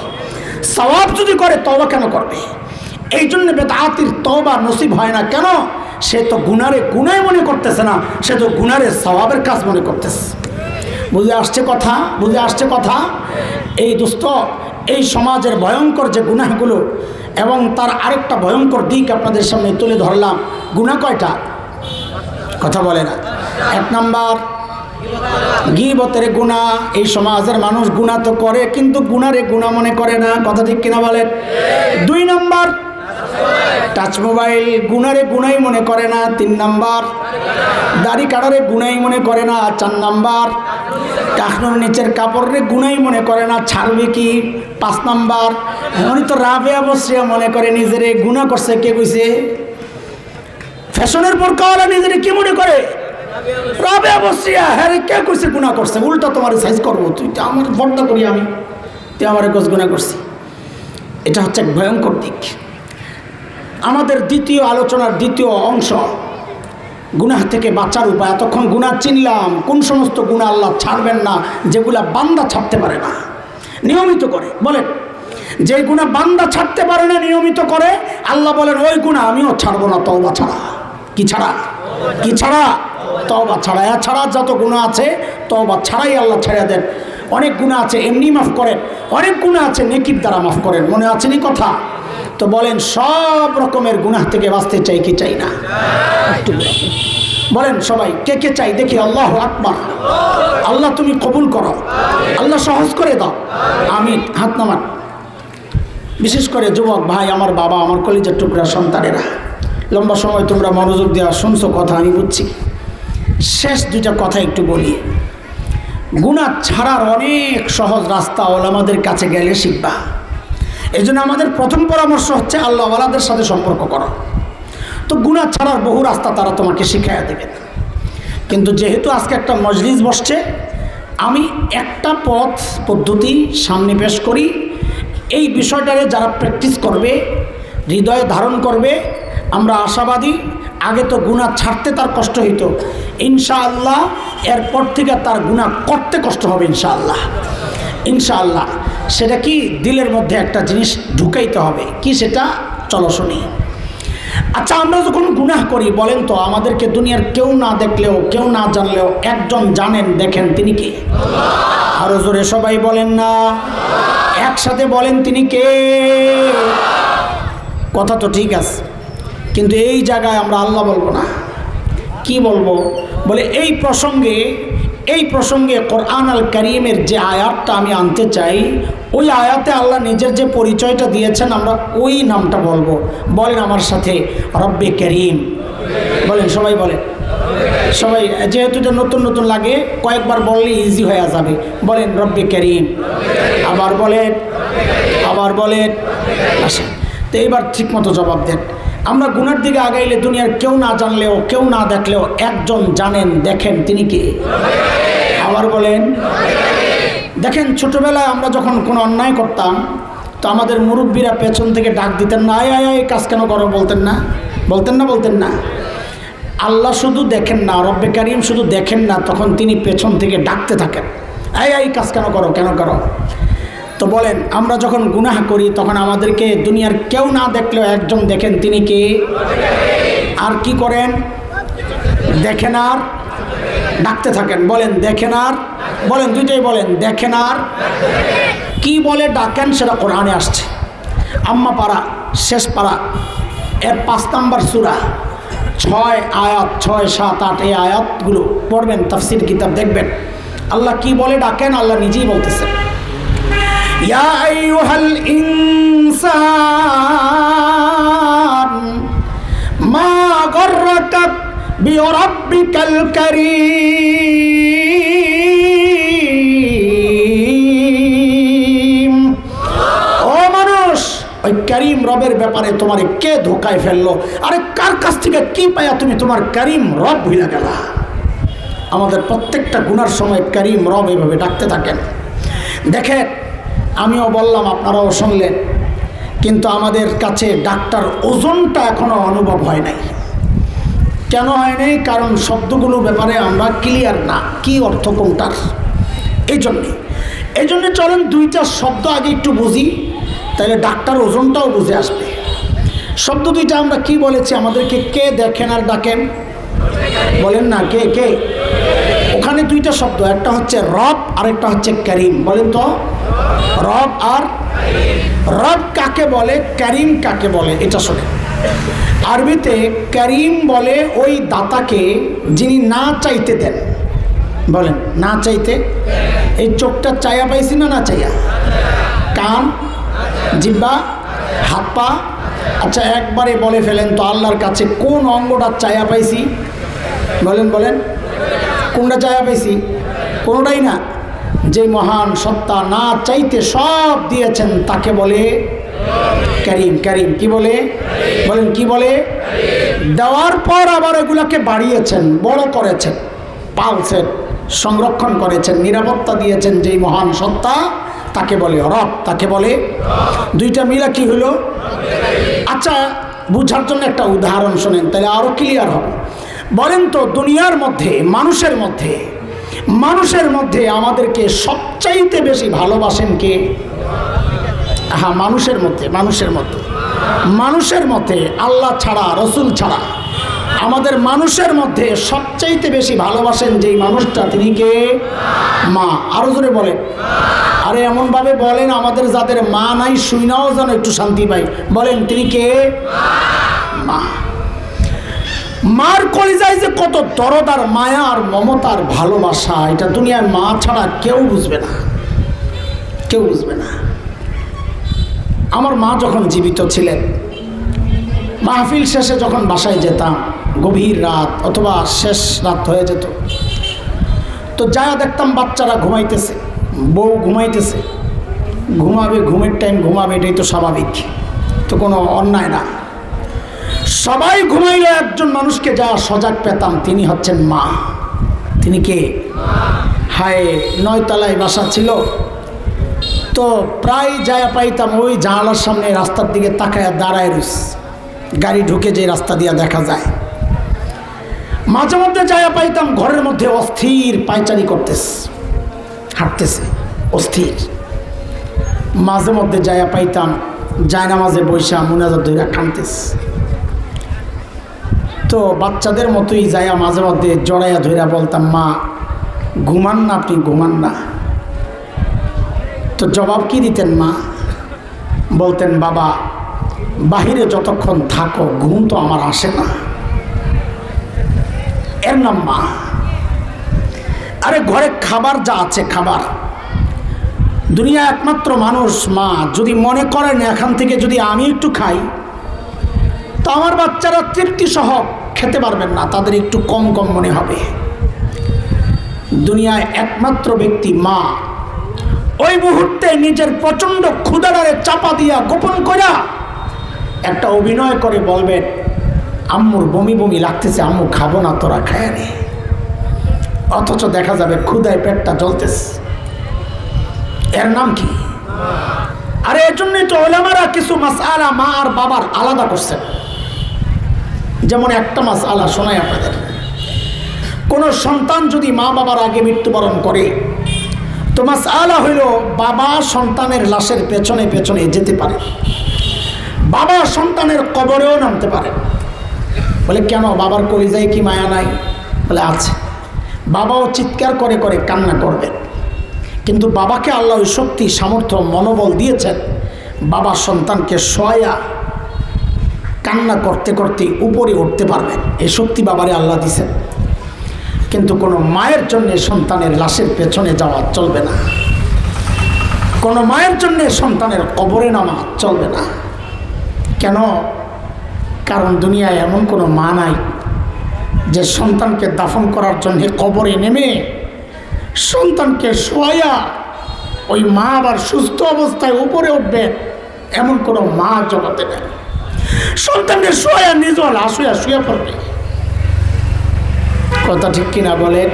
সওয়াব যদি করে তওবা কেন করবে? এই জন্য বেদআতের তওবা নসিব হয় না। কেন? সে তো গুনারে গুনাহ মনে করতেছে না, সে তো গুনারে সওয়াবের কাজ মনে করতেছে। বুঝে আসছে কথা? বুঝে আসছে কথা? এই দোস্ত, এই সমাজের ভয়ঙ্কর যে গুনাহগুলো, এবং তার আরেকটা ভয়ঙ্কর দিক আপনাদের সামনে তুলে ধরলাম। গুনাহ কয়টা? কথা বলে না। 1 নাম্বার গীবতের গুনাহ। এই সমাজের মানুষ গুনাহ তো করে কিন্তু গুনারে গুনাহ মনে করে না। কথা ঠিক কিনা বলেন? 2 নাম্বার টাচ মোবাইল, গুনারে গুনাই মনে করে না। 3 নাম্বার দাড়ি কাটারে গুনাই মনে করে না। 4 নাম্বার টাকনোর নিচের কাপড়রে গুনাই মনে করে না, ছাড়বে কি। 5 নাম্বার উনি তো রাবেয়া বসরিয়া মনে করে নিজেরে গুনাহ করছে। কে কইছে? ফ্যাশনের বোরকাওয়ালা নিজেরে কি মনে করে? রাবেয়া বসরিয়া। হ্যাঁ রে, কে কইছে গুনাহ করছে? উল্টা তোমার সাইজ করবো, তুই আমার বর্দা করি আমি, তুই আমার গোছ গুনাহ করছি। এটা হচ্ছে এক ভয়ঙ্কর দিক। আমাদের দ্বিতীয় আলোচনার দ্বিতীয় অংশ, গুনাহ থেকে বাঁচার উপায়। এতক্ষণ গুনাহ চিনলাম, কোন সমস্ত গুনাহ আল্লাহ ছাড়বেন না, যেগুলা বান্দা ছাড়তে পারে না, নিয়মিত করে। বলেন, যে গুনাহ বান্দা ছাড়তে পারে না, নিয়মিত করে, আল্লাহ বলেন ওই গুনাহ আমিও ছাড়বো না তওবা ছাড়া। কি ছাড়া? কি ছাড়া? তওবা ছাড়া। এছাড়া যত গুনাহ আছে তওবা ছাড়াই আল্লাহ ছেড়ে দেন। অনেক গুনাহ আছে এমনি মাফ করেন, অনেক গুনাহ আছে নেকির দ্বারা মাফ করেন। মনে আছে নি কথা? তো বলেন, সব রকমের গুনাহ থেকে বাঁচতে চাই কি চাই না? একটু বলেন সবাই, কে কে চাই দেখি? আল্লাহু আকবার। আল্লাহ তুমি কবুল করো, আল্লাহ সহজ করে দাও, আমিন। হাত নামান। বিশেষ করে যুবক ভাই, আমার বাবা, আমার কলিজার টুকরা সন্তানেরা, লম্বা সময় তোমরা মনোযোগ দেওয়া শুনছো কথা, আমি বুঝছি। শেষ 2টা কথা একটু বলি। গুনাহ ছাড়ার অনেক সহজ রাস্তা ওলামাদের কাছে গেলে শিখবা। এই জন্য আমাদের প্রথম পরামর্শ হচ্ছে আল্লাহওয়ালাদের সাথে সম্পর্ক করো। তো গুনাহ ছাড়ার বহু রাস্তা তারা তোমাকে শিখাইয়া দেবে। কিন্তু যেহেতু আজকে একটা মজলিস বসছে, আমি একটা পদ্ধতি সামনে পেশ করি। এই বিষয়টারে যারা প্র্যাকটিস করবে, হৃদয়ে ধারণ করবে, আমরা আশাবাদী। আগে তো গুনাহ ছাড়তে তার কষ্ট হইতো, ইনশাআল্লাহ এরপর থেকে তার গুনাহ করতে কষ্ট হবে ইনশাআল্লাহ। ইনশাআল্লাহ। সেটা কি? দিলের মধ্যে একটা জিনিস ঢুকাইতে হবে। কি সেটা? চলো শুনি। আচ্ছা, আমরা যখন গুনাহ করি, বলেন তো, আমাদেরকে দুনিয়ার কেউ না দেখলেও, কেউ না জানলেও একজন জানেন, দেখেন, তিনি কে? আরো জোরে সবাই বলেন না, একসাথে বলেন, তিনি কে? কথা তো ঠিক আছে, কিন্তু এই জায়গায় আমরা আল্লাহ বলবো না। কি বলবো? বলে এই প্রসঙ্গে কোরআন আল কারীমের যে আয়াতটা আমি আনতে চাই, ওই আয়াতে আল্লাহ নিজের যে পরিচয়টা দিয়েছেন, আমরা ওই নামটা বলবো। বলেন আমার সাথে, রব্বে করিম। বলেন সবাই, বলেন সবাই। যেহেতু এটা নতুন নতুন লাগে, কয়েকবার বললে ইজি হয়ে যাবে। বলেন রব্বে করিম। আবার বলেন, আবার বলেন। আসেন তো এইবার ঠিক মতো জবাব দেন। আমরা গুনার দিকে আগাইলে দুনিয়ার কেউ না জানলেও, কেউ না দেখলেও একজন জানেন, দেখেন, তিনি কে? আবার বলেন। দেখেন, ছোটবেলায় আমরা যখন কোনো অন্যায় করতাম, তো আমাদের মুরব্বীরা পেছন থেকে ডাক দিতেন না, আয় আয় আয়, কাজ কেন করো? বলতেন না? বলতেন না? বলতেন না? আল্লাহ শুধু দেখেন না, রব্বে কারীম শুধু দেখেন না, তখন তিনি পেছন থেকে ডাকতে থাকেন, আয় আয়, কাজ কেন করো? কেন করো? তো বলেন, আমরা যখন গুনাহ করি তখন আমাদেরকে দুনিয়ার কেউ না দেখলেও একজন দেখেন, তিনি কে? আর কি করেন? দেখেন আর ডাকতে থাকেন। বলেন, দেখেন আর বলেন, দুইটাই বলেন, দেখেন আর কি বলে ডাকেন, সেটা কোরআনে আসছে। আম্মা পারা, শেষ পারা, এর 5 নম্বর সূরা, 6 আয়াত, 6, 7, 8 এই আয়াতগুলো পড়বেন, তাফসীর কিতাব দেখবেন আল্লাহ কি বলে ডাকেন। আল্লাহ নিজেই বলতেছেন, ইয়া আইয়ুহাল ইনসান মা গররাকা বিরাব্বিকাল কারীম। ও মানুষ, ওই করিম রবের ব্যাপারে তোমারে কে ধোকায় ফেললো? আরে কার কাছ থেকে কি পায়া তুমি তোমার করিম রব ভুলে গেলা? আমাদের প্রত্যেকটা গুনার সময় করিম রব এইভাবে ডাকতে থাকেন। দেখেন, আমিও বললাম, আপনারাও শুনলেন, কিন্তু আমাদের কাছে ডাক্তার ওজনটা এখনো অনুভব হয় নাই। কেন হয় নাই? কারণ শব্দগুলোর ব্যাপারে আমরা ক্লিয়ার না, কি অর্থ কোনটার। এই জন্যে চলেন 2টা শব্দ আগে একটু বুঝি, তাহলে ডাক্তার ওজনটাও বুঝে আসবে। শব্দ 2টা আমরা কি বলেছি? আমাদেরকে কে দেখেন আর ডাকেন? বলেন না, কে কে? ওখানে 2টা শব্দ, একটা হচ্ছে রব আর একটা হচ্ছে করিম। বলেন তো, রব আর রব কাকে বলে, করিম কাকে বলে? এটা শোনেন। আরবিতে করিম বলে ওই দাতাকে যিনি না চাইতে দেন। বলেন, না চাইতে। এই চোখটা চাইয়া পাইছি না, না চাইয়া? কান, জিহ্বা, হাত পা। আচ্ছা, একবারে বলে ফেলেন তো, আল্লাহর কাছে কোন অঙ্গটা চাইয়া পাইছি? বলেন বলেন, কোনটা চাইয়া পাইছি? কোনোটাই না। যে মহান সত্তা না চাইতে সব দিয়েছেন তাকে বলে করিম। করিম কি বলে? বলেন, কি বলে? দেওয়ার পর আবার এগুলাকে বাড়িয়েছেন, বড় করেছেন, পালছেন, সংরক্ষণ করেছেন, নিরাপত্তা দিয়েছেন। যেই মহান সত্তা তাকে বলে রব, তাকে বলে। 2টা মিলা কি হলো? আচ্ছা, বুঝার জন্য একটা উদাহরণ শোনেন, তাহলে আরো ক্লিয়ার হবে। বলেন তো, দুনিয়ার মধ্যে, মানুষের মধ্যে আমাদেরকে সবচাইতে বেশি ভালোবাসেন কে? হ্যাঁ, মানুষের মধ্যে আল্লাহ ছাড়া, রসুল ছাড়া আমাদের মানুষের মধ্যে সবচাইতে বেশি ভালোবাসেন যেই মানুষটা, তিনি কে? মা। আরো জোরে বলেন। আরে এমনভাবে বলেন আমাদের যাদের মা নাই শুইনাও যেন একটু শান্তি পাই। বলেন, তিনি কে? মা। মার কলিজায় যে কত দরদ আর মায়া আর মমতার ভালোবাসা, এটা দুনিয়ার মা ছাড়া কেউ বুঝবে না, কেউ বুঝবে না। আমার মা যখন জীবিত ছিলেন, মাহফিল শেষে যখন বাসায় যেতাম, গভীর রাত অথবা শেষ রাত হয়ে যেত, তো যা দেখতাম বাচ্চারা ঘুমাইতেছে, বউ ঘুমাইতেছে। ঘুমাবে, ঘুমের টাইম ঘুমাবে, এটাই তো স্বাভাবিক, তো কোনো অন্যায় না। সবাই ঘুমাইলে একজন মানুষকে যা সজাগ পেতাম, তিনি হচ্ছেন মা। তিনি কে? হায়, 9 তলায় বাসা ছিল, তো প্রায় যায় পাইতাম ওই জানালার সামনে রাস্তার দিকে তাকায় দাঁড়ায় রইস, গাড়ি ঢুকে যে রাস্তা দিয়ে দেখা যায়। মাঝে মধ্যে যায় পাইতাম ঘরের মধ্যে অস্থির পায়চারি করতেছে, হাঁটতেছে অস্থির। মাঝে মধ্যে যায় পাইতাম জায়নামাজে বৈশা মুনাজাত ধরে কাঁদতেছে। তো বাচ্চাদের মতোই যায়া মাঝে মধ্যে জড়াইয়া ধইরা বলতাম, মা ঘুমান না, আপনি ঘুমান না। তো জবাব কি দিতেন মা? বলতেন, বাবা বাহিরে যতক্ষণ থাকো ঘুম তো আমার আসে না। এর নাম মা। আরে ঘরে খাবার যা আছে, খাবার, দুনিয়া একমাত্র মানুষ মা যদি মনে করেন এখান থেকে যদি আমি একটু খাই, তো আমার বাচ্চারা তৃপ্তি সহ খেতে পারবেন না, তাদের একটু কম কম মনে হবে। দুনিয়ায় একমাত্র ব্যক্তি মা। ওই মুহূর্তে নিজের প্রচন্ড ক্ষুধারে চাপা দিয়া গোপন করা একটা অভিনয় করে বলবেন, আম্মুর বমি বমি লাগতেছে, আম্মু খাবো না, তোরা খায় নে। অথচ দেখা যাবে ক্ষুধায় পেটটা জ্বলতেছে। এর নাম কি? আরে এর জন্যই তো ওলামারা কিছু মাসআলা মা আর বাবার আলাদা করছেন। যেমন একটা মাসআলা শোনাই আপনাদের। কোন সন্তান যদি মা বাবার আগে মৃত্যুবরণ করে, তো মাসআলা হইল বাবা সন্তানের লাশের পেছনে পেছনে যেতে পারে, বাবা সন্তানের কবরেও নামতে পারে। বলে কেন? বাবার কলিজায় কি মায়া নাই? বলে আছে। বাবাও চিৎকার করে করে কান্না করবে, কিন্তু বাবাকে আল্লাহ ওই শক্তি, সামর্থ্য, মনোবল দিয়েছেন। বাবা সন্তানকে শোয়া কান্না করতে করতে উপরে উঠতে পারবেন, এই শক্তি বাবারে আল্লাহ দিয়েছেন। কিন্তু কোনো মায়ের জন্যে সন্তানের লাশের পেছনে যাওয়া চলবে না, কোনো মায়ের জন্যে সন্তানের কবরে নামা চলবে না। কেন? কারণ দুনিয়ায় এমন কোনো মা নাই যে সন্তানকে দাফন করার জন্যে কবরে নেমে সন্তানকে শোয়া ওই মা আবার সুস্থ অবস্থায় উপরে উঠবে, এমন কোনো মা জগতে নেই। সন্তানকে শোয়া নিজেও লাশ হইয়া শুয়ে পড়বে। কথা ঠিক কিনা বলেন?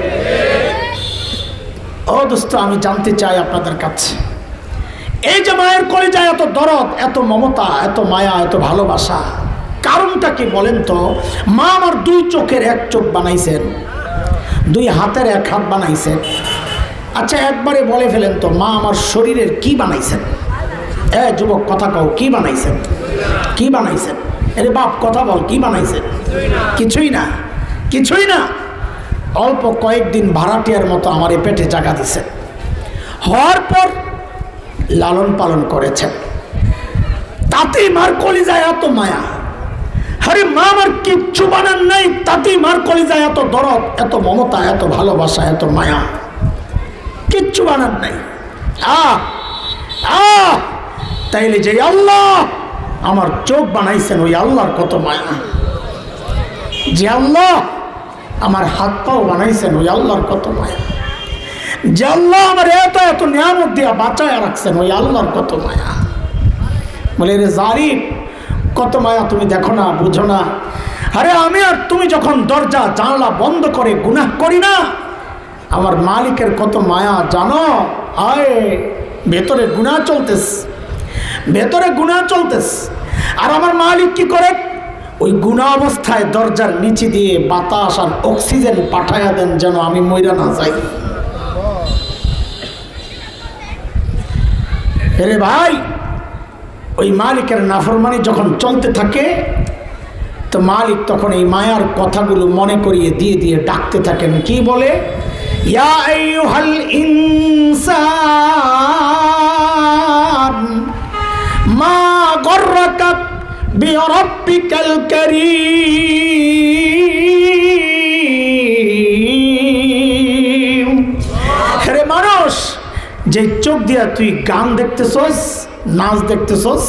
ও দোস্ত, আমি জানতে চাই আপনাদের কাছে, এই যে মায়ের কলিজায় এত দরদ, এত মমতা, এত মায়া, এত ভালোবাসা, কারণটা কি বলেন তো? মা আমার 2 চোখের 1 চোখ বানাইছেন, 2 হাতের 1 হাত বানাইছেন। আচ্ছা একবারে বলে ফেলেন তো, মা আমার শরীরের কি বানাইছেন? যুবক কথা কও, কি বানাইছেন? কি বানাইছেন? আরে বাপ কথা বল, কি বানাইছেন? কিছুই না, কিছুই না। অল্প কয়েকদিন ভাড়াটিয়ার মতো আমার এই পেটে জায়গা দিছেন, হওয়ার পর লালন পালন করেছেন, তাতেই মার কলিজায় এত মায়া। আরে মা আমার কিচ্ছু বানান নাই, তাতেই মার কলিজায় এত দরদ, এত মমতা, এত ভালোবাসা, এত মায়া, কিচ্ছু বানান নাই। তাইলে যে আল্লাহ আমার চোখ বানাইছেন, ওই আল্লাহর কত মায়া। যে আল্লাহ আমার হাত পাও বানাইছেন, ওই আল্লাহর কত মায়া। যে আল্লাহ আমার এত এত নিয়ামত দিয়া বাঁচায় রাখছেন, ওই আল্লাহর কত মায়া। বলে রে জালিম, কত মায়া তুমি দেখো না, বুঝো না? আরে আমি আর তুমি যখন দরজা জানলা বন্ধ করে গুনাহ করি না, আমার মালিকের কত মায়া জানো? আয় ভেতরে গুনাহ চলতেস, ভেতরে গুনাহ চলতেস, আর আমার মালিক কি করে? ওই গুনাহ অবস্থায় দরজার নিচে দিয়ে বাতাস আর অক্সিজেন পাঠাইয়া দেন, যেন আমি মইরা না যাই। রে ভাই, ওই মালিকের নাফরমানি যখন চলতে থাকে, তো মালিক তখন এই মায়ার কথাগুলো মনে করিয়ে দিয়ে দিয়ে ডাকতে থাকেন। কি বলে? ইয়া আইয়ুহাল ইনসান মা গররাকা বিরাব্বিকাল কারীম। হে মানুষ, যে চোখ দিয়া তুই গান দেখতেছস, নাচ দেখতেছস,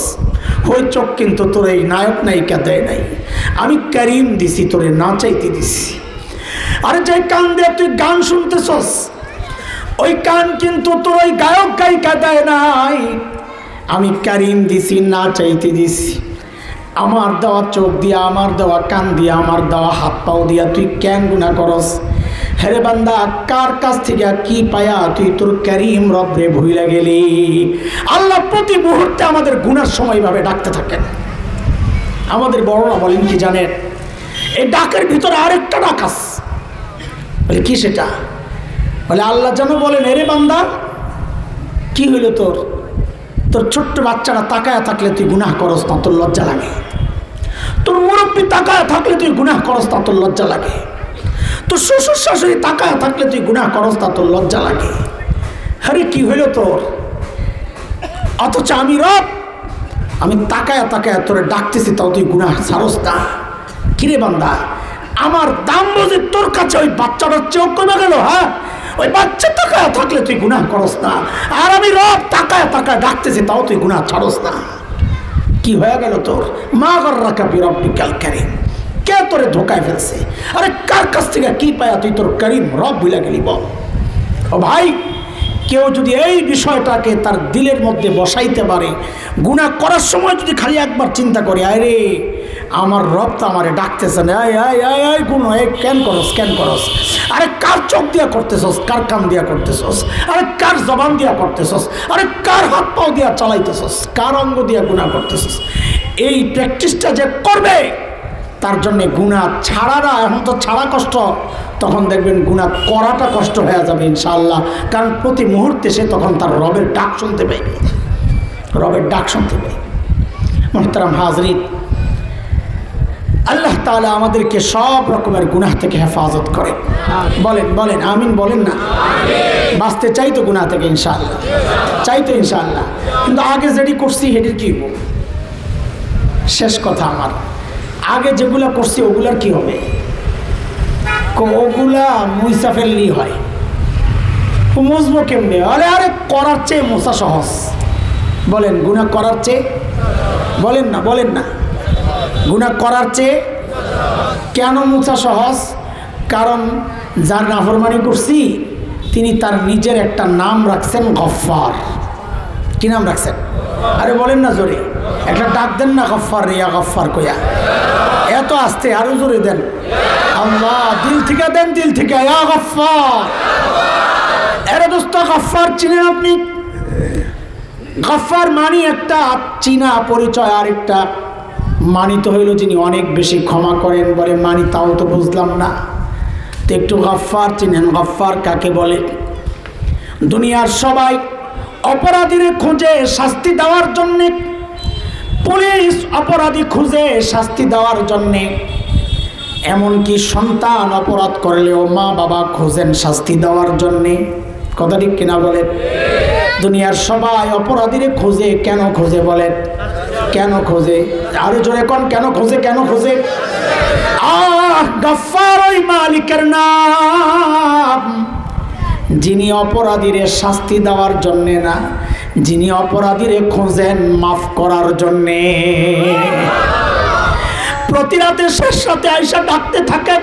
ওই চোখ কিন্তু তোর এই নায়ক নায়িকা দেয় নাই, আমি করিম দিছি, তোরে নাচাইতে দিছি। আরে যে কান দিয়ে তুই গান শুনতেছস, ওই কান কিন্তু তোর ওই গায়ক গায়িকা দেয় নাই, আমি করিম দিছি, নাচাইতে দিছি। আমার দেওয়া চোখ দিয়া, আমার দেওয়া কান দিয়া, আমার দেওয়া হাত পাও দিয়া তুই কেন গুনাহ করস? হেরে বান্দা, কার কাছ থেকে কি পায়া তুই তোর করিম রব্রে ভুইলা গেলি? আল্লাহ প্রতি মুহূর্তে আমাদের গুনার সময় ভাবে ডাকতে থাকেন। আমাদের বড়রা বলেন কি জানেন? এই ডাকের ভিতরে আরেকটা ডাক আছে। বলে কি সেটা? বলে আল্লাহ যেন বলেন, এরে বান্দা কি হইল তোর? তোর ছোট্ট বাচ্চারা তাকায়া থাকলে তুই গুনাহ করস না, তোর লজ্জা লাগে? তোর মুরব্বী তাকায়া থাকলে তুই গুনাহ করস না, তোর লজ্জা লাগে? তোর শ্বশুর শাশুড়ি তাকায়া থাকলে তুই গুনাহ করস না, তোর লজ্জা লাগে? আরে কি হইল তোর? অথচ আমি রব, আমি তাকায়া তাকায়া তোরে ডাকতেছি, তাও তুই গুনাহ ছাড়স না। কিরে বান্দা, আমার দাম বুঝে তোর কাছে ওই বাচ্চাটার চেয়েও কমে গেল? হ্যাঁ, ওই বাচ্চা তাকায়া থাকলে তুই গুনাহ করস না, আর আমি রব তাকায়া তাকায়া ডাকতেছি, তাও তুই গুনাহ ছাড়স না। কি হয়ে গেল তোর? মা গররাকা বিরাব্বিকাল কারীম। কে তোরে ধোকায় ফেলছে? আরে কার কাছ থেকে কি পায়া তুই তোর করিম রব ভুলে গেলি বল? ও ভাই, কেউ যদি এই বিষয়টাকে তার দিলের মধ্যে বসাইতে পারে, গুনাহ করার সময় যদি খালি একবার চিন্তা করে, আরে আমার রব তো আমারে ডাকতেছেন, গুনাহ কেন করস, কেন করস? আরে কার চোখ দিয়া করতেছস, কার কান দিয়া করতেছস, আরে কার জবান দিয়া করতেছস, আরে কার হাত পাও দিয়া চালাইতেছস, কার অঙ্গ দিয়া গুনাহ করতেছস? এই প্র্যাকটিসটা যে করবে, তার জন্যে গুনাহ ছাড়াটা, এখন তো ছাড়া কষ্ট, তখন দেখবেন গুনাহ করাটা কষ্ট হয়ে যাবে ইনশাআল্লাহ। কারণ প্রতি মুহূর্তে সে তখন তার রবের ডাক শুনতে পাইবে, রবের ডাক শুনতে পাইবে। মুহতারাম হাজরিন, আল্লাহ তাআলা আমাদেরকে সব রকমের গুনাহ থেকে হেফাজত করে। বলেন বলেন আমিন বলেন না। বাঁচতে চাই তো গুনাহ থেকে ইনশাআল্লাহ, চাই তো ইনশাআল্লাহ। কিন্তু আগে যেটি করছি সেটির কি হবো? শেষ কথা আমার, আগে যেগুলা করছি ওগুলার কি হবে? ওগুলা মুইসা ফেললেই হয়, মুছবো কেমনে? আরে করার চেয়ে মোছা সহজ। বলেন গুনাহ করার চেয়ে, বলেন না বলেন না, গুনাহ করার চেয়ে কেন মোছা সহজ? কারণ যার নাফরমানি করছি তিনি তার নিজের একটা নাম রাখছেন গফফার। কি নাম রাখছেন? আরে বলেন না জোরে, একটা ডাক দেন না, গফফার রিয়া গফফার কইয়া। এত আস্তে, আরো জোরে দেন। আল্লাহ, দিল থেকে দেন, দিল থেকে, ইয়া গফফার। এরে দোস্ত, গফফার চিনেন আপনি? গফফার মানি একটা চীনা পরিচয়, আর একটা মানিত হইল যিনি অনেক বেশি ক্ষমা করেন। বলে মানি, তাও তো বুঝলাম না, তো একটু গফফার চিনেন? গফফার কাকে বলে? দুনিয়ার সবাই অপরাধীরে খুঁজে শাস্তি দেওয়ার জন্যে, পুলিশ অপরাধী খুঁজে শাস্তি দেওয়ার জন্যে, এমনকি সন্তান অপরাধ করলেও মা বাবা খোঁজেন শাস্তি দেওয়ার জন্যে। কথা ঠিক কিনা বলেন? দুনিয়ার সবাই অপরাধীরে খোঁজে, কেন খোঁজে বলেন? কেন খোঁজে? আরো জোরে কোন, কেন খোঁজে? কেন খোঁজে? গফফার ওই মালিকের নাম যিনি অপরাধীরে শাস্তি দেওয়ার জন্যে না, যিনি অপরাধীরে খোঁজেন মাফ করার জন্যে। প্রতি রাতে শেষ রাতে আয়েশা ডাকতে থাকেন,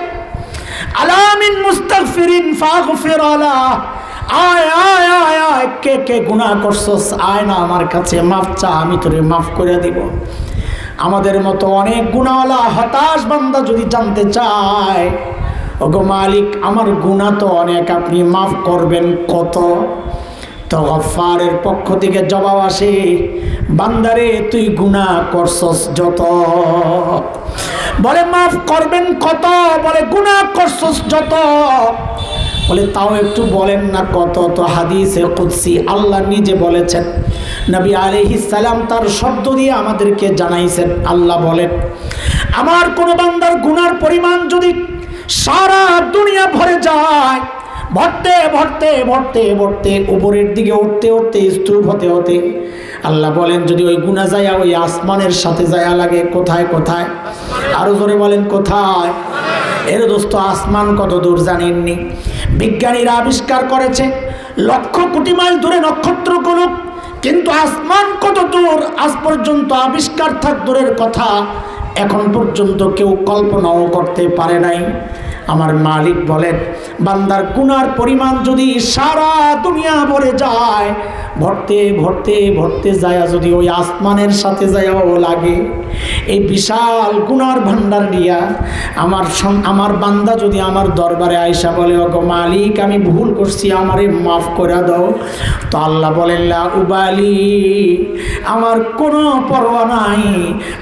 আলামিন মুস্তাগফিরিন ফাগফির আলা। আয় আয় আয় আয়, কে কে গুনাহ করছস, আয় না আমার কাছে, মাফ চা, আমি তোরে মাফ করে দিব। আমাদের মতো অনেক গুনাহওয়ালা হতাশ বান্দা যদি জানতে চায়, ওগো মালিক আমার গুনাহ তো অনেক, আপনি মাফ করবেন কত? তো গফফারের পক্ষ থেকে জবাব আসে, বান্দারে তুই গুনাহ করছস যত। বলে মাফ করবেন কত? বলে গুনাহ করছস যত। বলে তাও একটু বলেন না কত? তো হাদিসে কুদসি আল্লাহ নিজে বলেছেন, নবী আলাইহিস সালাম তার শব্দ দিয়ে আমাদেরকে জানাইছেন। আল্লাহ বলেন, আমার কোন বান্দার গুনার পরিমাণ যদি সারা দুনিয়া ভরে যায়, ভরতে ভরতে ভরতে ভরতে উপরের দিকে উঠতে উঠতে স্তূপ হতে হতে, আল্লাহ বলেন যদি ওই গুনাহ যায় ওই আসমানের সাথে যায় লাগে। কোথায় কোথায়? আরো জোরে বলেন কোথায়? এর দোস্ত, আসমান কত দূর জানেননি? বিজ্ঞানীরা আবিষ্কার করেছে লক্ষ কোটি মাইল দূরে নক্ষত্রগুলো, কিন্তু আসমান কত দূর আজ পর্যন্ত আবিষ্কার থাক দূরের কথা, এখন পর্যন্ত কেউ কল্পনাও করতে পারে নাই। আমার মালিক বলেন, বান্দার গুনার পরিমাণ যদি সারা দুনিয়া ভরে যায়, ভরতে ভরতে ভরতে যায় যদি ওই আসমানের সাথে যায়ও লাগে, এই বিশাল গুনার ভান্ডার দিয়া আমার বান্দা যদি আমার দরবারে আয়েশা বলে, ওগো মালিক আমি ভুল করছি, আমারে মাফ করে দাও, তো আল্লাহ বলেন লা উবালি, আমার কোনো পরোয়া নাই,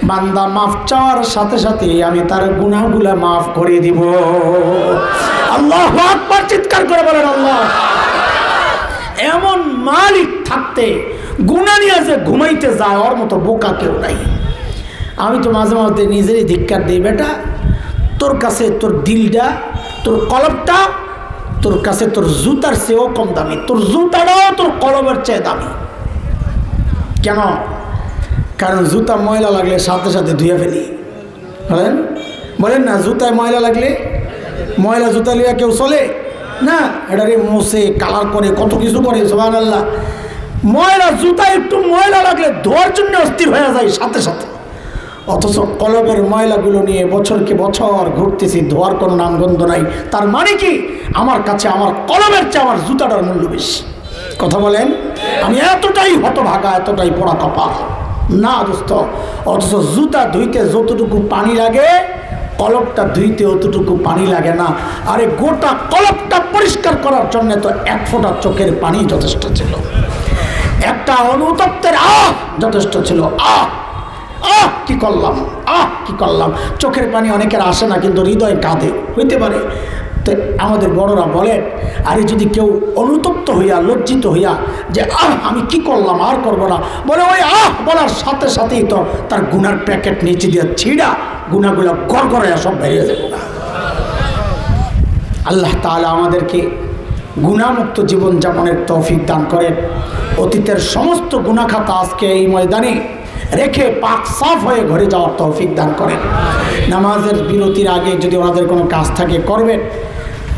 বান্দা মাফ চাওয়ার সাথে সাথে আমি তার গুনাহগুলা মাফ করে দিব। আল্লাহু আকবার, চিৎকার করে বলেন আল্লাহ। এমন মালিক থাকতে গুনাহ নিয়ে যে ঘুমাইতে যায়, ওর মতো বোকা কেউ নাই। আমি তো মাঝে মাঝে নিজেরই ধিক্কার দিই, বেটা তোর কাছে তোর দিলটা, তোর কলবটা, তোর কাছে তোর জুতার চেয়েও কম দামি, তোর জুতাটাও তোর কলবের চেয়ে দামি। কেন? কারণ জুতা ময়লা লাগলে সাথে সাথে ধুয়ে ফেলি। বলেন বলেন না, জুতায় ময়লা লাগলে, ময়লা জুতা লিয়া কেউ চলে না, এটারে মোছে কালার করে কত কিছু করে, সুবহানাল্লাহ। ময়লা জুতা একটু ময়লা লাগলে ধোয়ার জন্য অস্থির হয়ে যায় সাথে সাথে, অথচ কলবের ময়লাগুলো নিয়ে বছরকে বছর ঘুরতেছি, ধোয়ার কোনো নামগন্ধ নাই। তার মানে কি? আমার কাছে আমার কলবের চেয়ে আমার জুতাটার মূল্য বেশি। কথা বলেন? আমি এতটাই হতভাগা, এতটাই পোড়া কপাল না দোস্ত। অথচ জুতা ধুইতে যতটুকু পানি লাগে, কলবটা ধুইতে অতটুকু পানি লাগে না। আরে গোটা কলবটা পরিষ্কার করার জন্য তো এক ফোঁটা চোখের পানি যথেষ্ট ছিল, একটা অনুতপ্তের যথেষ্ট ছিল। কি করলাম, কি করলাম। চোখের পানি অনেকের আসে না, কিন্তু হৃদয় কাঁদে, হইতে পারে। তো আমাদের বড়রা বলেন, আরে যদি কেউ অনুতপ্ত হইয়া লজ্জিত হইয়া যে আমি কি করলাম, আর করবো না, বলে ওই বলার সাথে সাথেই তো তার গুনার প্যাকেট নিচে দিয়ে ছিঁড়া গুনাহগুলো গড় করে সব বেরিয়ে যাবে। আল্লাহ তাআলা আমাদেরকে গুনাহমুক্ত জীবনযাপনের তৌফিক দান করেন। অতীতের সমস্ত গুনাহ খাতা আজকে এই ময়দানে রেখে পাক সাফ হয়ে ঘরে যাওয়ার তৌফিক দান করেন। নামাজের বিরতির আগে যদি ওনাদের কোনো কাজ থাকে করবেন।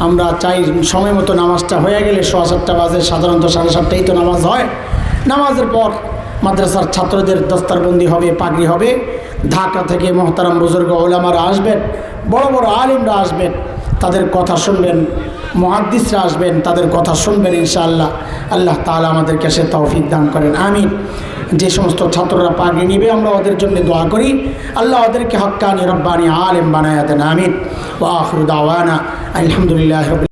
আমরা চাই সময় মতো নামাজটা হয়ে গেলে 7:15 বাজে, সাধারণত 7:30টাই তো নামাজ হয়। নামাজের পর মাদ্রাসার ছাত্রদের দস্তারবন্দি হবে, পাগড়ি হবে। ঢাকা থেকে মোহতারাম বুজুর্গ ওলামারা আসবেন, বড় বড় আলিমরা আসবেন, তাদের কথা শুনবেন, মুহাদ্দিসরা আসবেন, তাদের কথা শুনবেন ইনশাআল্লাহ। আল্লাহ তাআলা আমাদেরকে সে তৌফিক দান করেন, আমিন। যে সমস্ত ছাত্ররা পাগড়ি নিবে আমরা ওদের জন্য দোয়া করি, আল্লাহ ওদেরকে হক্কানি রব্বানি আলেম বানায়া দেন, আমিন। ওয়া আখিরু দাওয়ানা আলহামদুলিল্লাহি রাব্বিল